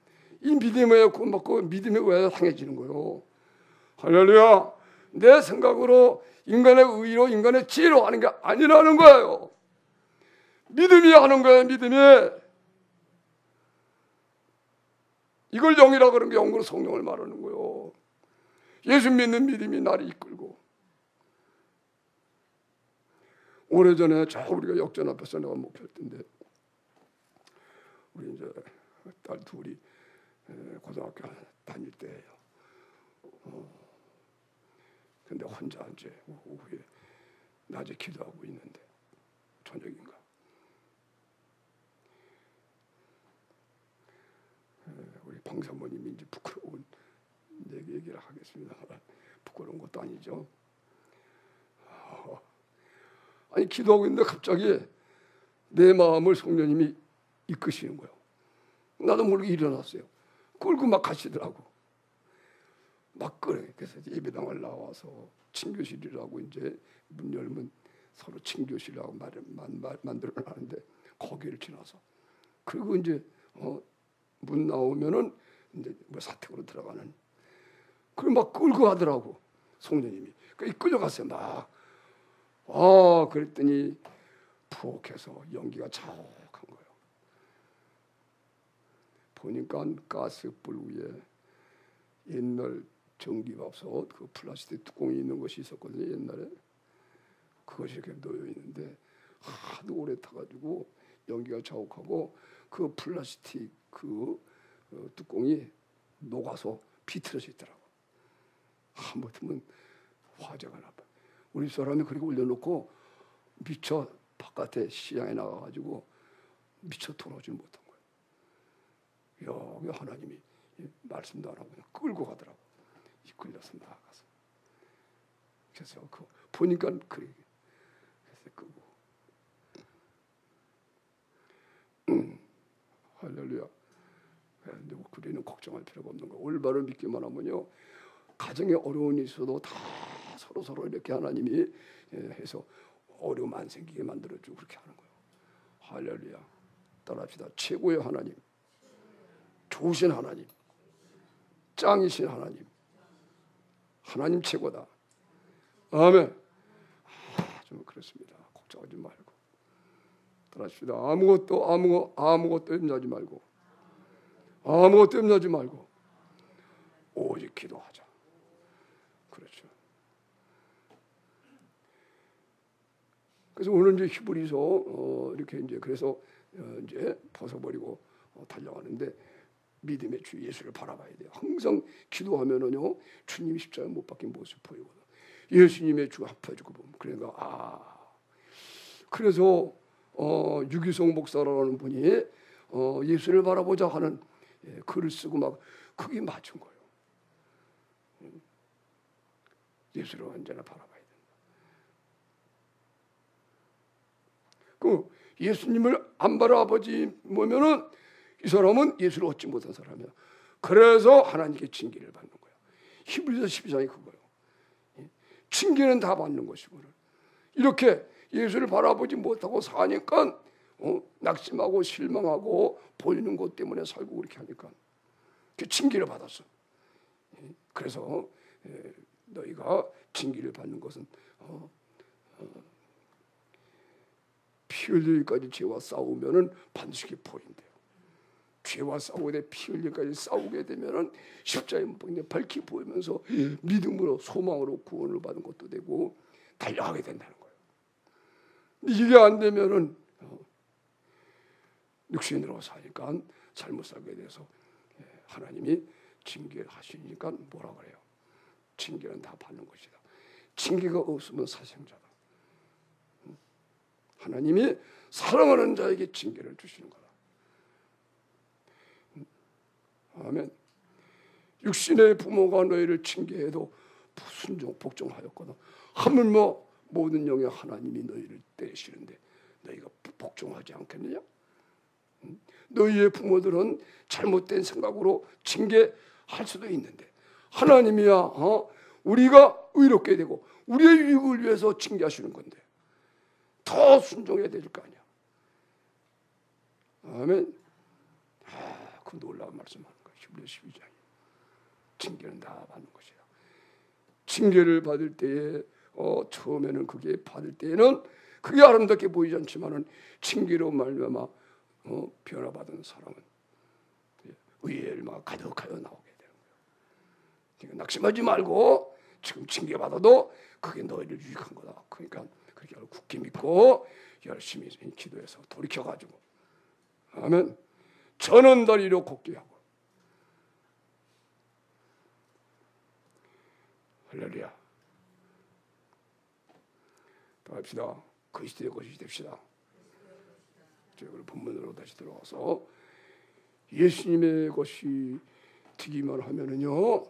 이 믿음에 구원받고 믿음에 의해서 행해지는 거예요. 할렐루야. 내 생각으로 인간의 의로 인간의 지혜로 하는 게 아니라는 거예요. 믿음이 하는 거예요. 믿음이. 이걸 영이라 그런 게 영으로 성령을 말하는 거예요. 예수 믿는 믿음이 나를 이끌고. 오래전에 저 우리가 역전 앞에서 내가 목회할 때인데 우리 이제 딸 둘이 고등학교 다닐 때예요. 근데 혼자 이제 오후에 낮에 기도하고 있는데 저녁인가. 우리 방사모님이 이제 부끄러운 얘기를 하겠습니다. 부끄러운 것도 아니죠. 아니 기도하고 있는데 갑자기 내 마음을 성령님이 이끄시는 거예요. 나도 모르게 일어났어요. 끌고 막 가시더라고. 막 그래. 그래서 예배당을 나와서 친교실이라고 이제 문 열면 서로 친교실하고 만들어놨는데 거기를 지나서 그리고 이제 문 나오면은 이제 뭐 사택으로 들어가는 그걸 막 끌고 가더라고 송년님이. 끌려갔어요 막. 그랬더니 부엌에서 연기가 자욱한 거예요. 보니까 가스불 위에 옛날 전기밥솥 그 플라스틱 뚜껑이 있는 것이 있었거든요. 옛날에 그것이 이렇게 놓여 있는데 하도 오래 타가지고 연기가 자욱하고 그 플라스틱 그 뚜껑이 녹아서 비틀어져 있더라고. 하마터면 화재가 나봐. 우리 사람이 그렇게 올려놓고 미처 바깥에 시장에 나가가지고 미처 돌아오지 못한 거예요. 여기 하나님이 말씀도 안 하고 그냥 끌고 가더라고. 이끌려서 나아가서. 그래서 그 보니까 그래. 그래서 끄고. 할렐루야. 우리는 걱정할 필요가 없는 거예요. 올바른 믿기만 하면요. 가정에 어려움이 있어도 다 서로 이렇게 하나님이 해서 어려움 안 생기게 만들어주고 그렇게 하는 거예요. 할렐루야. 따라합시다. 최고의 하나님, 좋으신 하나님, 짱이신 하나님, 하나님 최고다. 아멘. 좀 그렇습니다. 걱정하지 말고 따라합시다. 아무것도 염려하지 말고 아무것도 염려하지 말고 오직 기도하자. 그렇죠. 그래서 오늘 이제 히브리서 이렇게 이제 그래서 이제 벗어버리고 달려가는데 믿음의 주 예수를 바라봐야 돼요. 항상 기도하면은요 주님이 십자가에 못 박힌 모습 보이거든. 예수님의 주 합해주고 보면 그러니까 그래서 유기성 목사라는 분이 예수를 바라보자 하는 글을 쓰고 막 그게 맞춘 거예요. 예수를 언제나 바라봐야 된다. 그 예수님을 안 바라보지 보면은 이 사람은 예수를 얻지 못한 사람이야. 그래서 하나님께 징계를 받는 거야. 히브리서 12장이 그거예요. 징계는 다 받는 것이고 이렇게 예수를 바라보지 못하고 사니까 낙심하고 실망하고 보이는 것 때문에 살고 그렇게 하니까 그 징계를 받았어. 그래서 너희가 징계를 받는 것은 피 흘리기까지 죄와 싸우면은 반드시 보인대요. 죄와 싸우되 피 흘리기까지 싸우게 되면은 십자가에 못 박혀 밝히 보이면서 믿음으로 소망으로 구원을 받은 것도 되고 달려가게 된다는 거예요. 이게 안 되면은 육신으로 사니까 잘못 살게 돼서 하나님이 징계를 하시니까 뭐라 그래요? 징계는 다 받는 것이다. 징계가 없으면 사생자다. 하나님이 사랑하는 자에게 징계를 주시는 거다. 아멘. 육신의 부모가 너희를 징계해도 순종 복종하였거든. 하물며 모든 영의 하나님이 너희를 때리시는데 너희가 복종하지 않겠느냐? 너희의 부모들은 잘못된 생각으로 징계할 수도 있는데 하나님이야 우리가 의롭게 되고 우리의 유익을 위해서 징계하시는 건데 더 순종해야 될 거 아니야. 아멘. 그 놀라운 말씀하는 거야. 히브리서 12장이. 징계는 다 받는 것이야. 징계를 받을 때에 처음에는 그게 받을 때에는 그게 아름답게 보이지 않지만은 징계로 말미암아 변화받은 사람은 의의 열매가 가득하여 나오게 되는 거예요. 그러니까 낙심하지 말고 지금 징계받아도 그게 너희를 유익한 거다. 그러니까 그렇게 굳게 믿고 열심히 기도해서 돌이켜가지고 아멘. 전원 다리로 걷게 하고 할렐루야. 또 합시다. 그리스도의 것이 됩시다. 저희 본문으로 다시 들어와서 예수님의 것이 되기만 하면은요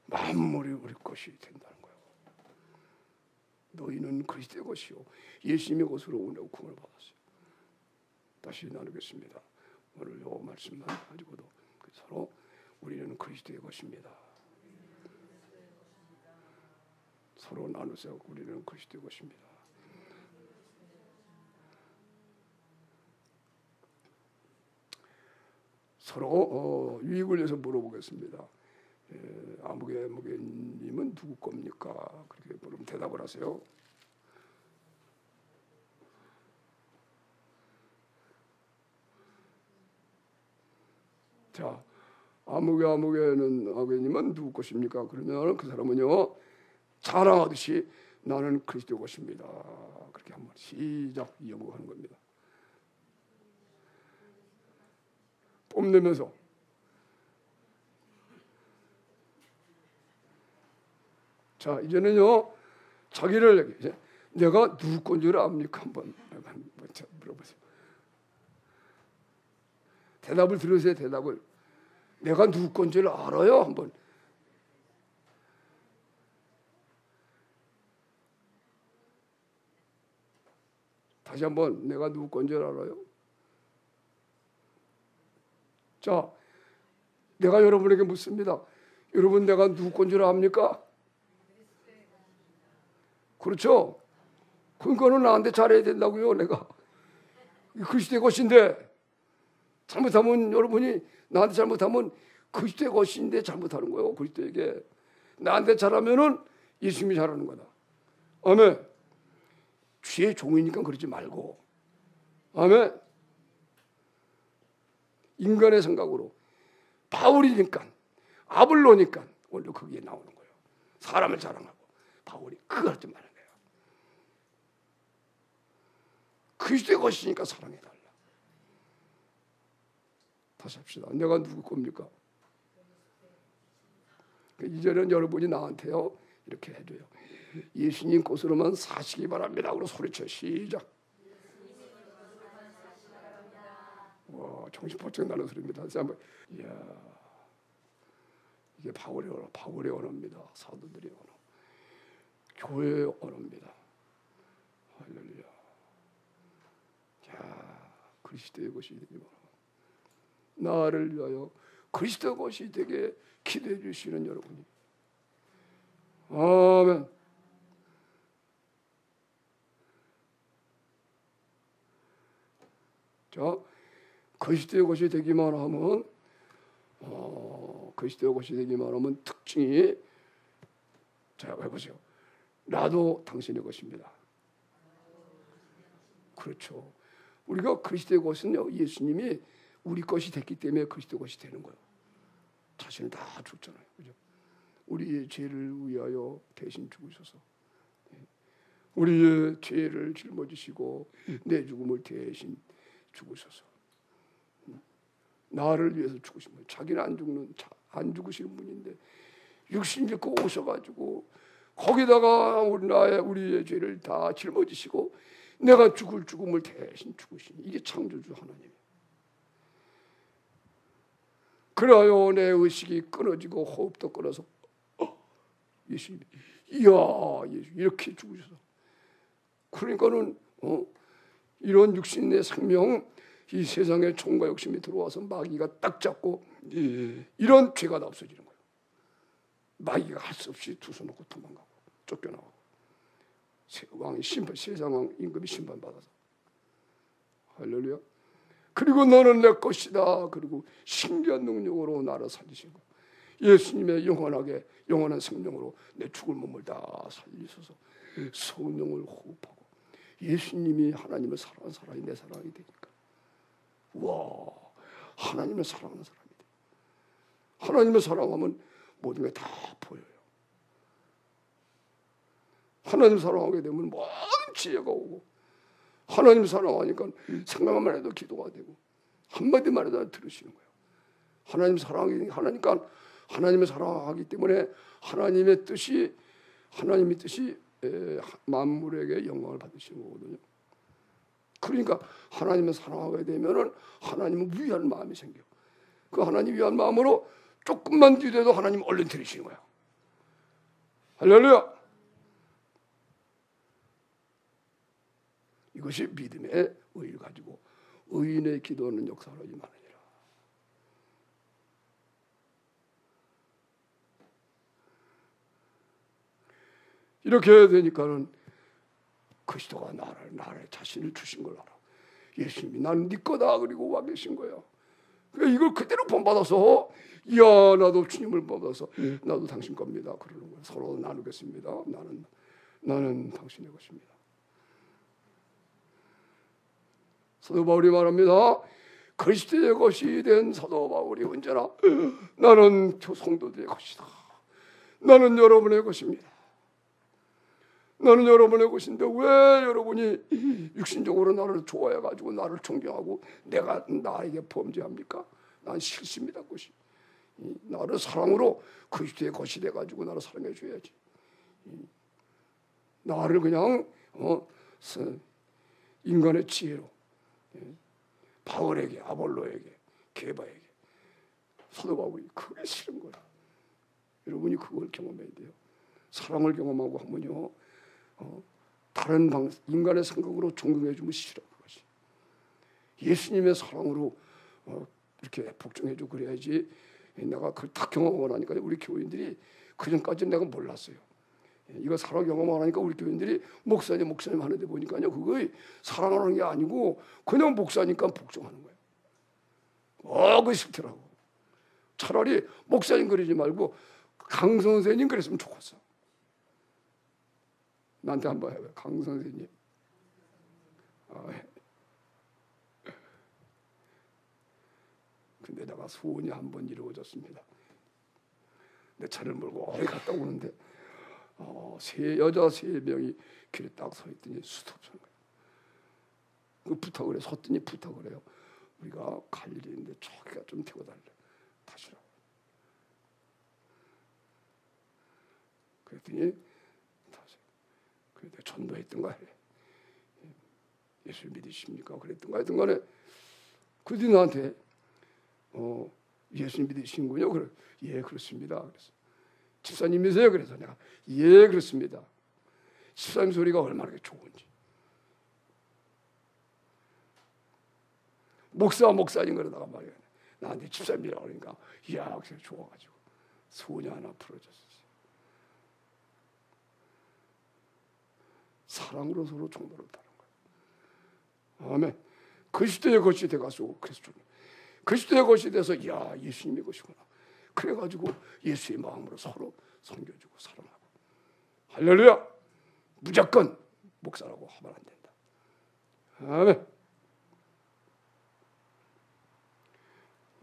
만물이 우리 것이 된다는 거예요. 너희는 그리스도의 것이요 예수님의 것으로 오늘 구원을 받았어요. 다시 나누겠습니다. 오늘 요 말씀만 가지고도 서로 우리는 그리스도의 것입니다. 서로 나누세요. 우리는 그리스도의 것입니다. 서로 유익을 위해서 물어보겠습니다. 아무개님은 누구 겁니까? 그렇게 물으면 대답을 하세요. 자, 아무개님은 누구 것입니까? 그러면 그 사람은요, 자랑하듯이 나는 그리스도 것입니다. 그렇게 한번 시작 연구하는 겁니다. 뽐내면서. 자, 이제는요, 자기를 이제 내가 누구 건 줄 압니까? 한번 물어보세요. 대답을 들으세요. 대답을. 내가 누구 건 줄 알아요? 한번. 다시 한번 내가 누구 건 줄 알아요? 자, 내가 여러분에게 묻습니다. 여러분 내가 누구 건 줄 압니까? 그렇죠? 그거는 나한테 잘해야 된다고요. 내가 그리스도의 것인데 잘못하면 여러분이 나한테 잘못하면 그리스도의 것인데 잘못하는 거예요. 그리스도에게 나한테 잘하면은 예수님이 잘하는 거다. 아멘. 주의 종이니까 그러지 말고, 아멘. 인간의 생각으로 바울이니까 아볼로니까 원래 거기에 나오는 거예요. 사람을 자랑하고 바울이 그걸 하지 말아요. 그리스도의 것이니까 사랑해달라. 다시 합시다. 내가 누구 겁니까? 이제는 여러분이 나한테요 이렇게 해줘요. 예수님 것으로만 사시기 바랍니다. 그리고 소리쳐 시작. 와, 정신 번쩍 나는 소리입니다. 한번. 이야, 이게 바울의 언어입니다. 사도들의 언어, 교회의 언어입니다. 할렐루야. 자, 그리스도의 것이 되기 바랍니다. 나를 위하여 그리스도의 것이 되게 기도해 주시는 여러분이. 아멘. 자, 그리스도의 것이 되기만 하면 그리스도의 것이 되기만 하면 특징이, 자, 해보세요. 나도 당신의 것입니다. 그렇죠. 우리가 그리스도의 것은요, 예수님이 우리 것이 됐기 때문에 그리스도 것이 되는 거예요. 자신을 다 줬잖아요. 그죠? 우리의 죄를 위하여 대신 죽으셔서, 우리의 죄를 짊어지시고 내 죽음을 대신 죽으셔서 나를 위해서 죽으신 거예요. 자기는 안 죽으시는 분인데 육신 짓고 오셔가지고 거기다가 우리의 죄를 다 짊어지시고 내가 죽을 죽음을 대신 죽으시니, 이게 창조주 하나님. 그래요, 내 의식이 끊어지고 호흡도 끊어서 예수님, 이야, 예수 이렇게 죽으셔서. 그러니까는 이런 육신의 생명, 이 세상에 총과 욕심이 들어와서 마귀가 딱 잡고 이런 죄가 다 없어지는 거예요. 마귀가 할 수 없이 두서놓고 도망가고 쫓겨나고, 왕이 세상 왕 임금이 심판받아서. 할렐루야. 그리고 너는 내 것이다. 그리고 신기한 능력으로 나를 살리신 거. 예수님의 영원한 생명으로 내 죽을 몸을 다 살리셔서 성령을 호흡하고 예수님이 하나님을 사랑하는 사람이 내 사랑이 되니까, 와, 하나님을 사랑하는 사람이 돼. 하나님을 사랑하면 모든 게 다 보여요. 하나님 사랑하게 되면 모든 지혜가 오고, 하나님 사랑하니까 생각만 해도 기도가 되고 한마디만 해도 들으시는 거예요. 하나님 사랑하니까, 하나님을 사랑하기 때문에 하나님의 뜻이 만물에게 영광을 받으시는 거거든요. 그러니까 하나님을 사랑하게 되면은 하나님을 위한 마음이 생겨. 그 하나님 위한 마음으로 조금만 뒤돼도 하나님 얼른 들으시는 거야. 할렐루야. 이것이 믿음의 의를 가지고 의인의 기도하는 역사를 임하느니라. 이렇게 되니까는 그리스도가 나를 자신을 주신 걸 알아. 예수님이 나는 네 거다 그리고 와 계신 거야. 그 이걸 그대로 본받아서 야 나도 주님을 본받아서 나도 당신 겁니다. 그러는 거예요. 서로 나누겠습니다. 나는 당신의 것입니다. 사도 바울이 말합니다. 그리스도의 것이 된 사도 바울이 언제나 나는 성도들의 것이다. 나는 여러분의 것입니다. 나는 여러분의 것인데 왜 여러분이 육신적으로 나를 좋아해가지고 나를 존경하고 내가 나에게 범죄합니까? 난 싫습니다. 그것이 나를 사랑으로 그리스도의 것이 돼가지고 나를 사랑해 줘야지. 나를 그냥 인간의 지혜로 바울에게 아볼로에게 게바에게 사도 바울이 그게 싫은 거야. 여러분이 그걸 경험해야 돼요. 사랑을 경험하고 하면요 다른 인간의 생각으로 존경해 주면 싫어. 그것이 예수님의 사랑으로 이렇게 복종해 주고 그래야지. 내가 그걸 다 경험하고 나니까 우리 교인들이 그전까지는 내가 몰랐어요. 이거 사랑 경험을 하니까 우리 교인들이 목사님 하는데 보니까요 그거 사랑하는 게 아니고 그냥 목사니까 복종하는 거예요. 그거 싫더라고. 차라리 목사님 그러지 말고 강 선생님 그랬으면 좋겠어. 나한테 한번 해봐요. 강 선생님. 근데 내가 소원이 한 번 이루어졌습니다. 내 차를 몰고 어디 갔다 오는데 여자 3명이 길에 딱 서 있더니 스톱 서는 거예요. 그 부탁을 해. 섰더니 부탁을 해요. 우리가 갈 일이 있는데 저기가 좀 태워달래. 다시라고. 그랬더니 다시. 그래 전도했던가 해. 예수 믿으십니까? 그랬던가 하여튼 간에 그 뒤 나한테 예수 믿으신군요. 그래. 예 그렇습니다. 그래서 집사님이세요? 그래서 내가 예 그렇습니다. 집사님 소리가 얼마나 좋은지. 목사님 그러다가 말이야. 나한테 집사님이라고 그러니까 이야 그래서 좋아가지고 소원이 하나 풀어졌어요. 사랑으로 서로 종로를 따른 거예요. 아멘. 그리스도의 것이 돼가지고 그래서 그리스도의 것이 돼서 야 예수님의 것이구나. 그래가지고 예수의 마음으로 서로 섬겨주고 사랑하고 할렐루야. 무조건 목사라고 하면 안 된다. 아멘.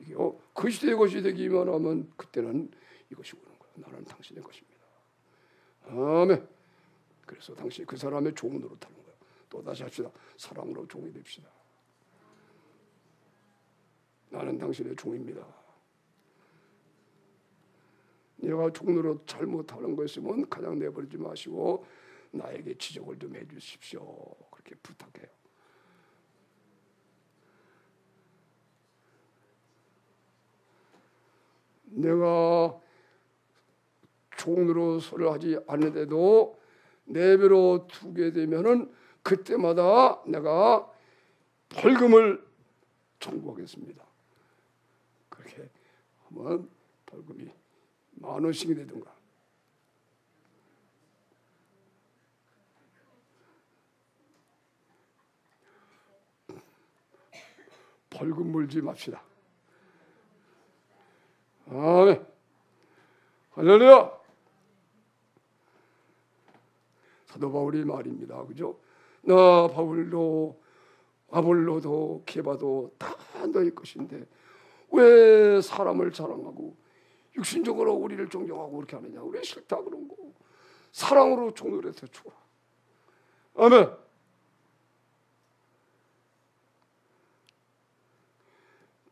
이게 그리스도의 것이 되기만 하면 그때는 이것이 오는 거예요. 나는 당신의 것입니다. 아멘. 그래서 당신이 그 사람의 종 노릇하는 거예요. 또 다시 합시다. 사랑으로 종이 됩시다. 나는 당신의 종입니다. 내가 종노릇 잘못하는 거 있으면 그냥 내버리지 마시고 나에게 지적을 좀 해주십시오. 그렇게 부탁해요. 내가 종노릇을 하지 않는데도 내버려 두게 되면은 그때마다 내가 벌금을 청구하겠습니다. 그렇게 하면 벌금이 10,000원씩이 되든가. 벌금 물지 맙시다. 아멘. 할렐루야. 사도 바울이 말입니다. 그죠? 나 바울도 아볼로도 게바도 다 너희 것인데 왜 사람을 자랑하고 육신적으로 우리를 존경하고 그렇게 하느냐. 우리 싫다 그런 거. 사랑으로 종노릇해 줘. 아멘.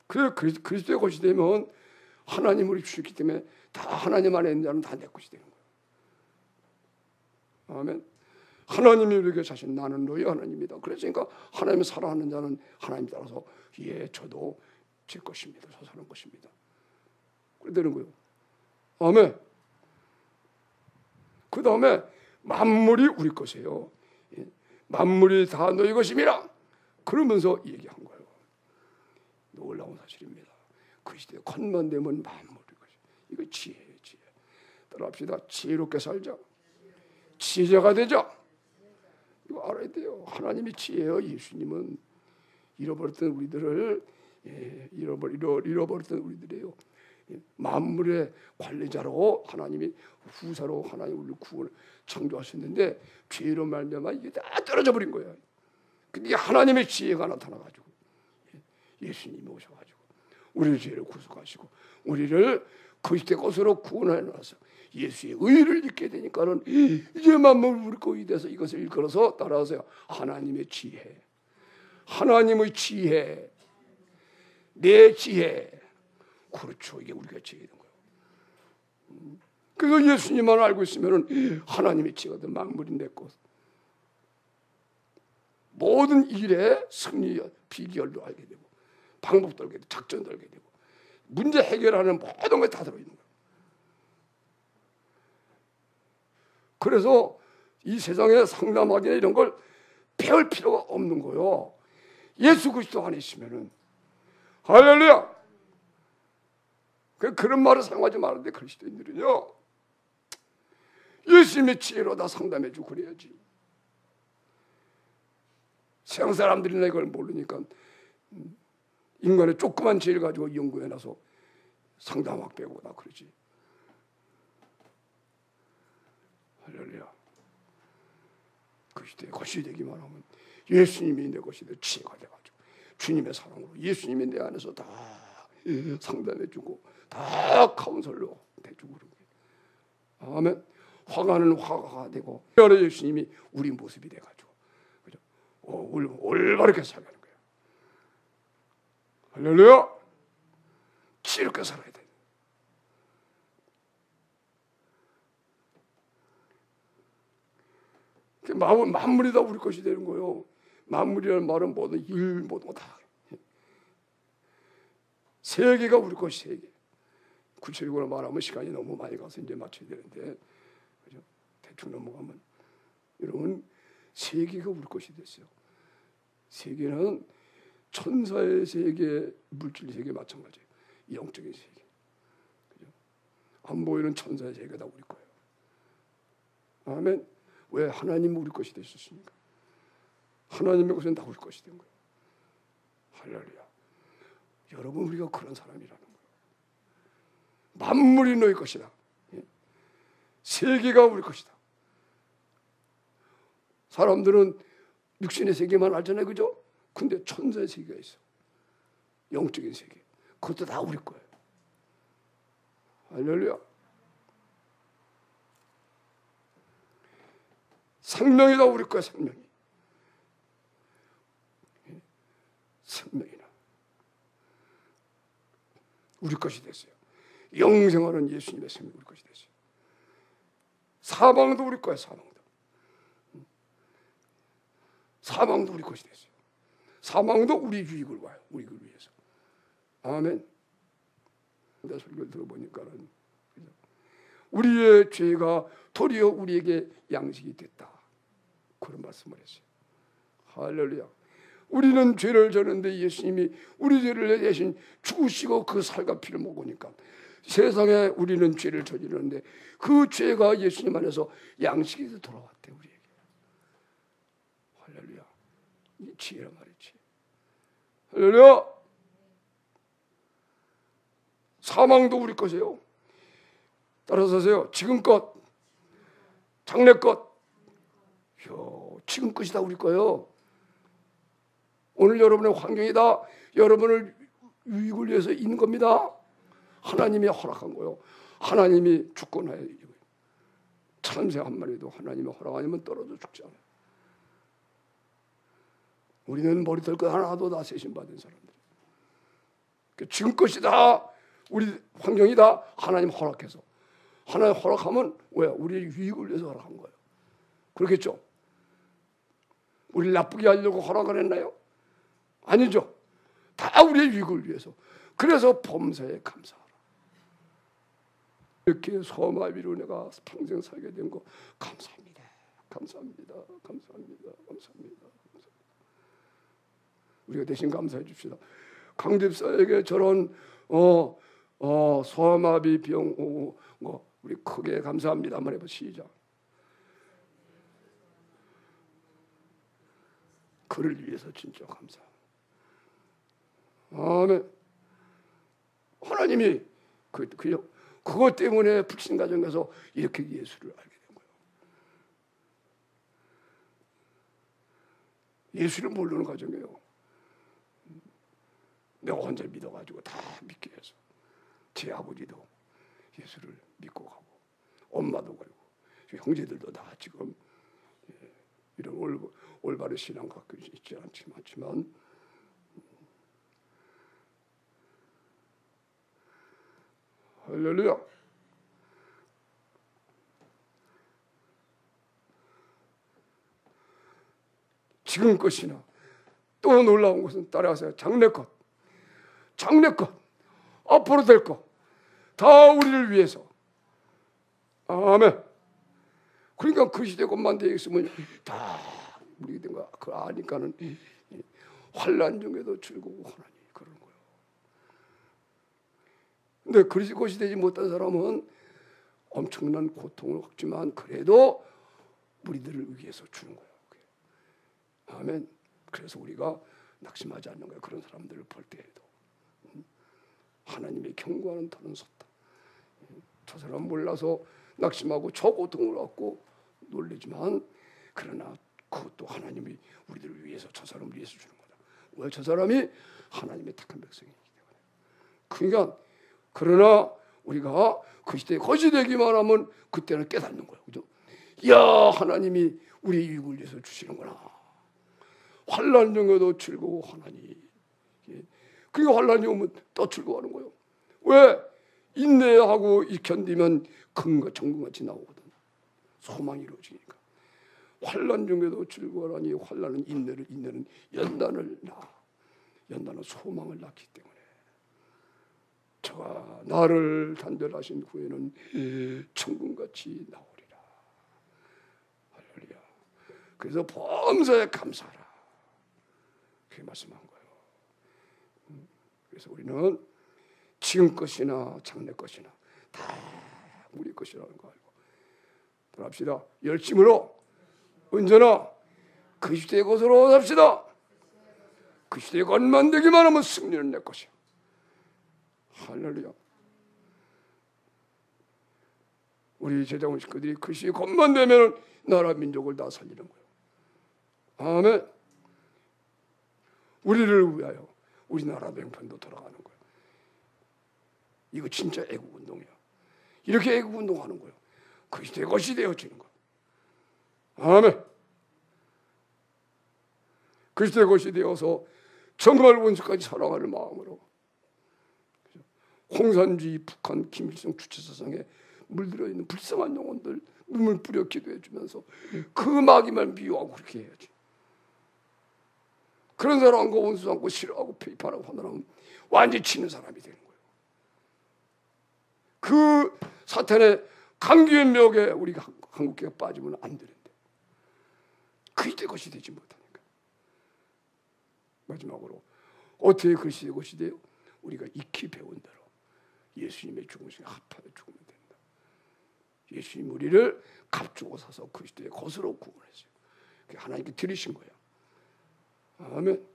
그래 그리스도의 것이 되면 하나님을 주셨기 때문에 다 하나님 안에 있는 자는 다 내 것이 되는 거예요. 아멘. 하나님이 우리에게 자신 나는 너희 하나님이다. 그러니까 하나님을 사랑하는 자는 하나님 따라서 예 저도 제 것입니다. 저 사는 것입니다. 그래 되는 거예요. 아멘. 그 다음에 만물이 우리 것이에요. 만물이 다 너희 것입니다. 그러면서 얘기한 거예요. 놀라운 사실입니다. 그 시대에 컷만 되면 만물이 것이. 이거 지혜예요. 지혜. 따라합시다. 지혜롭게 살자. 지혜자가 되자. 이거 알아야 돼요. 하나님이 지혜예요. 예수님은 잃어버렸던 우리들을 잃어버렸던 우리들이에요. 만물의 관리자로 하나님이 후사로 하나님 우리를 구원을 창조하셨는데 죄로 말미암아 이게 다 떨어져 버린 거예요. 근데 하나님의 지혜가 나타나가지고 예수님이 오셔가지고 우리의 죄를 구속하시고 우리를 그리스도의 것으로 구원해 놔서 예수의 의를 입게 되니까는 이제 만물 우리 거이 돼서 이것을 일컬어서 따라하세요. 하나님의 지혜, 하나님의 지혜, 내 지혜. 그렇죠. 이게 우리가 지혜가 된 거예요. 그래서 예수님만 알고 있으면은 하나님의 지혜가 된 만물이 내 것. 모든 일의 승리 비결도 알게 되고 방법도 알게 되고 작전도 알게 되고 문제 해결하는 모든 게 다 들어있는 거예요. 그래서 이 세상에 상담하기나 이런 걸 배울 필요가 없는 거예요. 예수 그리스도 안에 있으면은 할렐루야. 그런 말을 사용하지 말는데 그리스도인들은요 예수님의 지혜로 다 상담해주고 그래야지. 세상 사람들이나 이걸 모르니까 인간의 조그만 죄를 가지고 연구해놔서 상담학 배우고 다 그러지. 할렐루야. 그리스도의 것이 되기만 하면 예수님이 내 것이 내 지혜가 돼가지고 주님의 사랑으로 예수님이 내 안에서 다 상담해주고 다 카운슬로 대주고 그러고. 아멘. 화가는 화가가 되고 예수님이 우리 모습이 돼가지고 그죠? 올바르게 살아가는 거예요. 할렐루야. 지혜롭게 살아야 돼. 만물이 다 우리 것이 되는 거예요. 만물이라는 말은 모든 일 모든 거 다. 세계가 우리 것이 세계. 구체적으로 말하면 시간이 너무 많이 가서 이제 맞춰야 되는데, 그죠? 대충 넘어가면 여러분 세계가 우리 것이 됐어요. 세계는 천사의 세계, 물질 세계 마찬가지예요. 영적인 세계. 그죠? 안 보이는 천사의 세계가 다 우리 거예요. 아멘. 왜? 하나님은 우리 것이 되셨으니까. 하나님의 것은 다 우리 것이 된 거예요. 할렐루야. 여러분 우리가 그런 사람이라는 거예요. 만물이 너희 것이다. 세계가 우리 것이다. 사람들은 육신의 세계만 알잖아요. 그죠? 근데 천사의 세계가 있어. 영적인 세계. 그것도 다 우리 거예요. 할렐루야. 생명이 다 우리 거야. 생명이. 생명이나 우리 것이 됐어요. 영생하는 예수님의 생명이 우리 것이 됐어요. 사망도 우리 거야. 사망도 우리 것이 됐어요. 사망도 우리 유익을 와요. 우리를 위해서. 아멘. 내 설교를 들어보니까는 우리의 죄가 도리어 우리에게 양식이 됐다. 그런 말씀을 했어요. 할렐루야. 우리는 죄를 졌는데 예수님이 우리 죄를 대신 죽으시고 그 살과 피를 먹으니까 세상에 우리는 죄를 저지르는데 그 죄가 예수님 안에서 양식이 돌아왔대 우리에게. 할렐루야. 이 지혜란 말이지. 할렐루야. 사망도 우리 것이에요. 따라서 하세요. 지금껏 장래껏 지금 것이 다 우리 거예요. 오늘 여러분의 환경이 다 여러분을 유익을 위해서 있는 겁니다. 하나님이 허락한 거예요. 하나님이 주권하여 참새 한 마리도 하나님이 허락 아니면 떨어져 죽지 않아요. 우리는 머리털 것 하나도 다 세신받은 사람들. 지금 것이 다 우리 환경이 다 하나님 허락해서 하나님 허락하면 왜? 우리의 유익을 위해서 허락한 거예요. 그렇겠죠? 우리를 나쁘게 하려고 허락을 했나요? 아니죠. 다 우리의 유익을 위해서. 그래서 범사에 감사하라. 이렇게 소마비로 내가 평생 살게 된 거 감사합니다. 감사합니다. 감사합니다. 감사합니다. 우리가 대신 감사해 줍시다. 강 집사에게 저런 소마비 병 오고 우리 크게 감사합니다. 한번 해봐. 시작. 그를 위해서 진짜 감사. 아멘. 하나님이 그것 때문에 불신 가정에서 이렇게 예수를 알게 된 거예요. 예수를 모르는 가정이에요. 내가 혼자 믿어가지고 다 믿게 해서 제 아버지도 예수를 믿고 가고 엄마도 그리고 형제들도 다 지금 이런 올바른 신앙 갖고 있지 않지만 할렐루야. 지금 것이나 또 놀라운 것은 따라하세요. 장래것, 앞으로 될 것, 다 우리를 위해서. 아멘. 그러니까 그 시대 것만 되어 있으면 다 우리 된 거 그 아니까는 환난 중에도 즐거워하나니 그런 거예요. 근데 그것이 되지 못한 사람은 엄청난 고통을 겪지만 그래도 우리들을 위해서 주는 거예요. 아멘. 그래서 우리가 낙심하지 않는 거예요. 그런 사람들을 볼 때에도 하나님의 경고하는 터는 섰다. 저 사람 몰라서 낙심하고 저 고통을 갖고 놀리지만 그러나 그것도 하나님이 우리들을 위해서 저 사람을 위해서 주는 거다. 왜? 저 사람이 하나님의 택한 백성이기 때문에. 그러니까 그러나 우리가 그 시대에 거짓되기만 하면 그때는 깨닫는 거예요. 그죠? 이야, 하나님이 우리 유익을 위해서 주시는구나. 환난 중에도 즐거워하나니. 그러니까 환난이 오면 또 즐거워하는 거예요. 왜? 인내하고 견디면 큰 정금같이 나오거든. 소망이 이루어지니까. 환난 중에도 즐거워하니. 환난은 인내는 연단은 소망을 낳기 때문에. 저가 나를 단절하신 후에는 천금같이 나오리라. 할렐루야. 그래서 범사에 감사하라. 그렇게 말씀한 거예요. 그래서 우리는 지금 것이나 장래 것이나 다 우리 것이라는 거 알고 돌아갑시다. 열심으로 언제나 그 시대의 것으로 삽시다. 그 시대의 것만 되기만 하면 승리는 내 것이야. 할렐루야. 우리 제자원 식구들이 그 시대의 것만 되면 나라 민족을 다 살리는 거예요. 아멘. 우리를 위하여 우리나라도 형편도 돌아가는 거예요. 이거 진짜 애국운동이야. 이렇게 애국운동하는 거예요. 그 시대의 것이 되어지는 거예요. 아멘. 그 시대의 것이 되어서 정말 원수까지 사랑하는 마음으로 홍산주의 북한 김일성 주체사상에 물들어 있는 불쌍한 영혼들 눈물 뿌려 기도해 주면서 그 마귀만 미워하고 그렇게 해야지. 그런 사람과 원수 삼고 싫어하고 비판하고 하느라면 완전히 치는 사람이 되는 거예요. 그 사탄의 강기의 멱에 우리가 한국교회가 빠지면 안 되는데 그 시대 것이 되지 못하니까. 마지막으로 어떻게 그 시대 것이 돼요? 우리가 익히 배운 대로 예수님의 죽으심에 합하여 죽으면 된다. 예수님 우리를 값주고 사서 그 시대의 것으로 구원했어요. 그게 하나님께 드리신 거야. 아멘.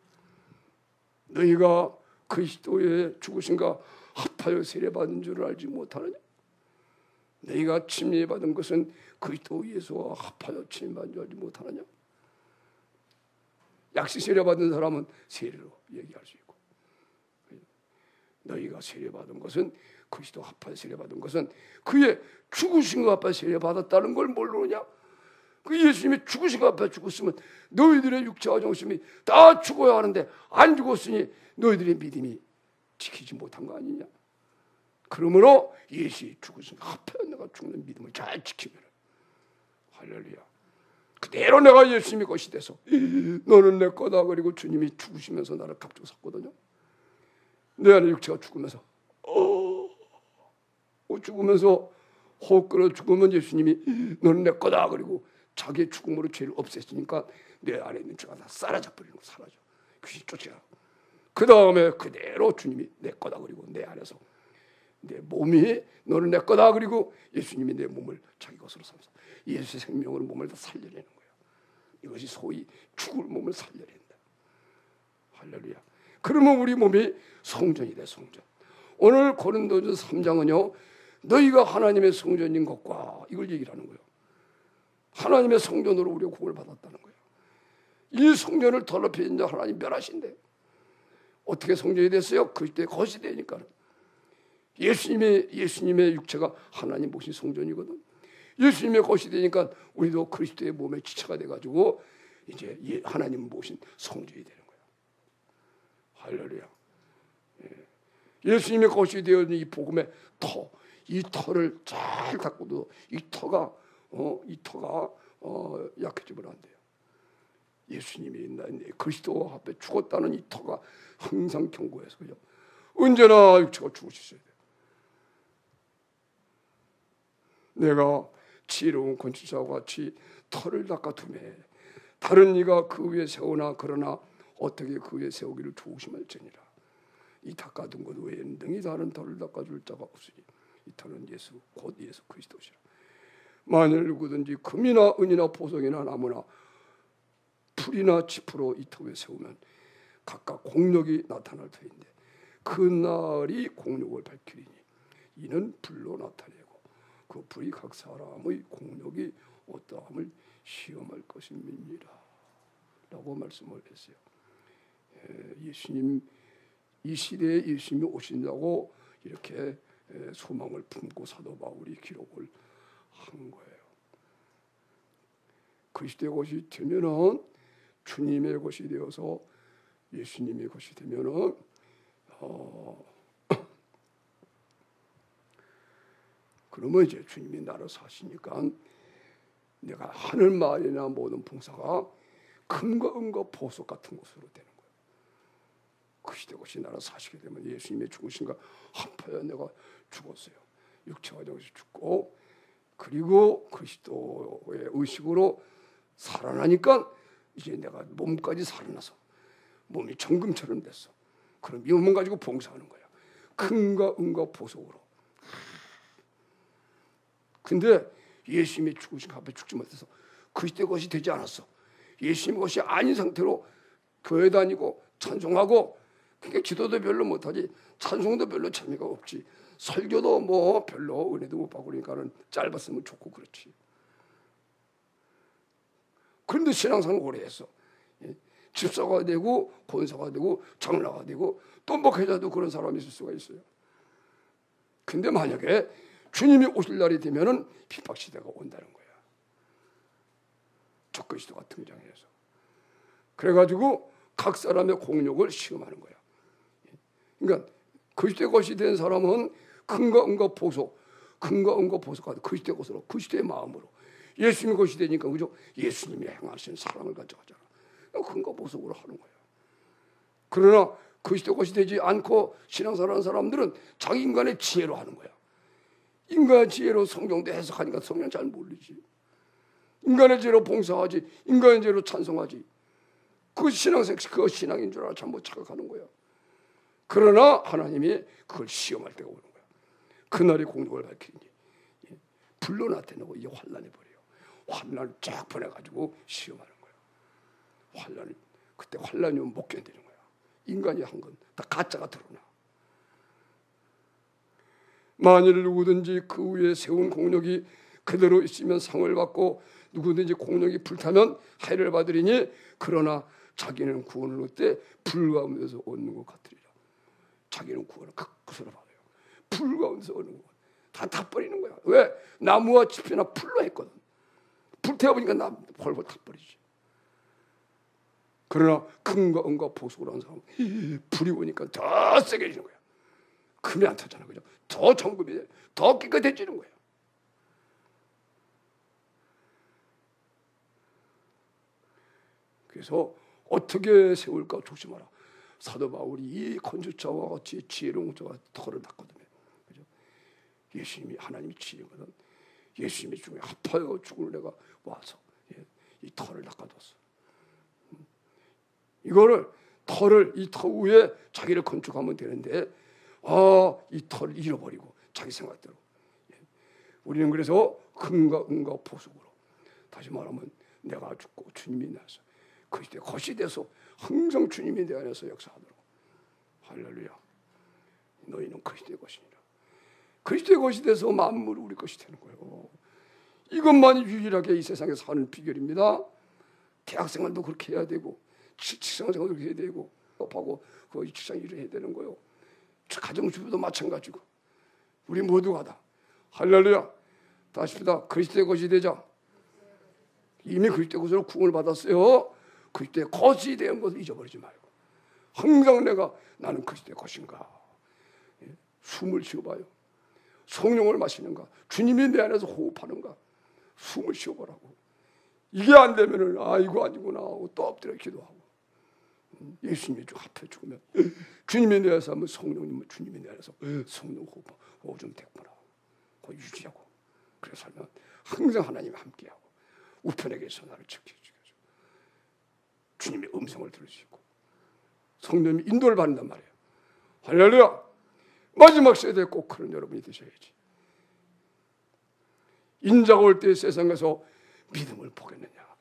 너희가 그리스도의 죽으심과 합하여 세례받은 줄을 알지 못하느냐? 너희가 침례받은 것은 그리스도 예수와 합하여 침례받은 줄 알지 못하느냐? 약식 세례받은 사람은 세례로 얘기할 수 있고, 너희가 세례받은 것은 그리스도 합하여 세례받은 것은 그의 죽으심과 합하여 세례받았다는 걸 모르느냐? 그 예수님이 죽으신 것 앞에 죽었으면 너희들의 육체와 정신이 다 죽어야 하는데 안 죽었으니 너희들의 믿음이 지키지 못한 거 아니냐? 그러므로 예수의 죽으신 것 앞에 내가 죽는 믿음을 잘 지키면 할렐루야. 그대로 내가 예수님의 것이 돼서 너는 내 거다. 그리고 주님이 죽으시면서 나를 값주고 샀거든요. 내 안에 육체가 죽으면서 죽으면서 호흡 끌어 죽으면 예수님이 너는 내 거다. 그리고 자기의 죽음으로 죄를 없앴으니까 내 안에 있는 죄가 다 사라져 버리는 거. 사라져. 귀신 쫓아가. 그 다음에 그대로 주님이 내 거다. 그리고 내 안에서 내 몸이 너는 내 거다. 그리고 예수님이 내 몸을 자기 것으로 삼아서 예수의 생명으로 몸을 다 살려내는 거예요. 이것이 소위 죽을 몸을 살려낸다. 할렐루야. 그러면 우리 몸이 성전이 돼, 성전. 오늘 고린도전서 3장은요, 너희가 하나님의 성전인 것과 이걸 얘기를 하는 거예요. 하나님의 성전으로 우리가 구원을 받았다는 거예요. 이 성전을 더럽힌 자 하나님 멸하신대. 어떻게 성전이 됐어요? 그때 것이 되니까. 예수님의 육체가 하나님 모신 성전이거든. 예수님의 것이 되니까 우리도 그리스도의 몸의 지체가 돼가지고 이제 하나님 모신 성전이 되는 거야. 할렐루야. 예수님의 것이 되어진 이 복음의 터, 이 터를 잘 닦고도 이 터가 약해지면 안 돼요. 예수님이 그리스도와 앞에 죽었다는 이 터가 항상 견고해서 그죠? 언제나 육체가 죽으셨어야 돼요. 내가 지혜로운 건축자와 같이 터를 닦아두매 다른 이가 그 위에 세우나 그러나 어떻게 그 위에 세우기를 좋으심할지니라. 이 닦아둔 것 외에는 능히 다른 터를 닦아줄 자가 없으니 이 터는 예수 곧 예수 그리스도시라. 만일 누구든지 금이나 은이나 보석이나 나무나 풀이나 짚으로 이 터 위에 세우면 각각 공력이 나타날 터인데 그 날이 공력을 밝히리니 이는 불로 나타내고 그 불이 각 사람의 공력이 어떠함을 시험할 것입니다 라고 말씀을 했어요. 예수님 이 시대에 예수님이 오신다고 이렇게 소망을 품고 사도 바울이 기록을 한 거예요. 그리스도의 것이 되면은 주님의 것이 되어서 예수님의 것이 되면은 그러면 이제 주님이 나를 사시니까 내가 하늘 말이나 모든 봉사가 금과 은과 보석 같은 것으로 되는 거예요. 그리스도의 것이 나를 사시게 되면 예수님의 죽으신가 한파야 내가 죽었어요. 육체가 되어서 죽고 그리고 그리스도의 의식으로 살아나니까 이제 내가 몸까지 살아나서 몸이 정금처럼 됐어. 그럼 이 몸 가지고 봉사하는 거야. 금과 은과 보석으로. 근데 예수님이 죽으신 앞에 죽지 못해서 그리스도의 것이 되지 않았어. 예수님의 것이 아닌 상태로 교회 다니고 찬송하고 그러니까 기도도 별로 못하지 찬송도 별로 재미가 없지 설교도 뭐 별로 은혜도 못 받고 그러니까는 짧았으면 좋고 그렇지. 그런데 신앙생활 오래 했어. 집사가 되고 권사가 되고 장로가 되고 또 목회자도 그런 사람이 있을 수가 있어요. 근데 만약에 주님이 오실 날이 되면은 핍박 시대가 온다는 거야. 적그리스도가 등장해서. 그래가지고 각 사람의 공력을 시험하는 거야. 그러니까 그리스도의 것이 된 사람은 금과 은과 보석, 금과 은과 보석과 그리스도의 것으로, 그리스도의 마음으로 예수님의 것이 되니까 그죠? 예수님이 행하시는 사랑을 가져가잖아. 금과 보석으로 하는 거야. 그러나 그리스도의 것이 되지 않고 신앙생활하는 사람들은 자기 인간의 지혜로 하는 거야. 인간의 지혜로 성경도 해석하니까 성경 잘 모르지. 인간의 지혜로 봉사하지, 인간의 지혜로 찬송하지. 그 신앙인 줄 알아 잘못 착각하는 거야. 그러나 하나님이 그걸 시험할 때가 오는 거야. 그날의 공력을 밝히니 불로 나타내고 이제 환난해 버려요. 환난을 쫙 보내가지고 시험하는 거야. 환난을 그때 환난이 오면 못 견디는 거야. 인간이 한 건 다 가짜가 드러나. 만일 누구든지 그 위에 세운 공력이 그대로 있으면 상을 받고 누구든지 공력이 불타면 해를 받으리니 그러나 자기는 구원을 얻되 불 가운데서 얻는 것 같으리라. 자기는 구원을 그것으로 받아요. 불 가운데서 얻는 것. 다 타버리는 거야. 왜? 나무와 짚이나 풀로 했거든. 불태워보니까 나 펄펄 타버리지. 그러나 금과 은과 보석으로 한 사람은 불이 오니까 더 세게 지는 거야. 금이 안 타잖아. 그죠? 더 정금이 돼. 더 깨끗해지는 거야. 그래서 어떻게 세울까 조심하라. 사도 바울이 이 건축자와 같이 지혜로운 자가 터를 닦거든요. 그죠? 예수님이 하나님이 지혜거든. 예수님이 중에 아파요 죽을 내가 와서 이 터를 닦아뒀어. 이거를 터를 이 터 위에 자기를 건축하면 되는데 이 터를 잃어버리고 자기 생각대로. 우리는 그래서 금과 은과 보석으로 다시 말하면 내가 죽고 주님이 나서 그리스도의 것이 돼서 항상 주님이 내 안에서 역사하도록 할렐루야. 너희는 그리스도의 것이니라. 그리스도의 것이 돼서 만물이 우리 것이 되는 거예요. 이것만이 유일하게 이 세상에 사는 비결입니다. 대학생활도 그렇게 해야 되고, 직장생활도 그렇게 해야 되고, 하고 그 직장 일을 해야 되는 거예요. 가정주부도 마찬가지고, 우리 모두가 다 할렐루야. 다시다 그리스도의 것이 되자. 이미 그리스도의 것으로 구원을 받았어요. 그리스도의 것이 된 것을 잊어버리지 말고, 항상 나는 그리스도의 것인가. 숨을 쉬어봐요. 성령을 마시는가, 주님이 내 안에서 호흡하는가, 숨을 쉬어보라고. 이게 안 되면은 이거 아니구나 하고 또 엎드려 기도하고, 예수님이 앞에 죽으면 주님이 내 안에서 하면 성령님은 주님이 내 안에서 성령 호흡 좀 됐구나, 그거 유지하고, 그래서 살면 항상 하나님과 함께하고 우편에 계셔 나를 지켜주셔. 주님의 음성을 들을 수 있고 성령님이 인도를 받는단 말이에요. 할렐루야. 마지막 세대에 꼭 그런 여러분이 되셔야지. 인자가 올 때 세상에서 믿음을 보겠느냐.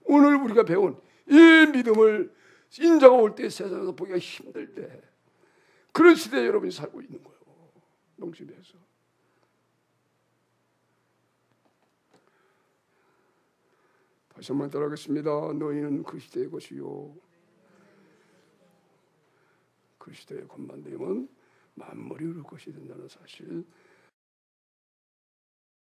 오늘 우리가 배운 이 믿음을 인자가 올 때 세상에서 보기가 힘들 때, 그런 시대에 여러분이 살고 있는 거예요. 농심에서. 다시 한번 따라하겠습니다. 너희는 그 시대의 것이요. 그 시대의 것만 되면 만물이 이룰 것이 된다는 사실,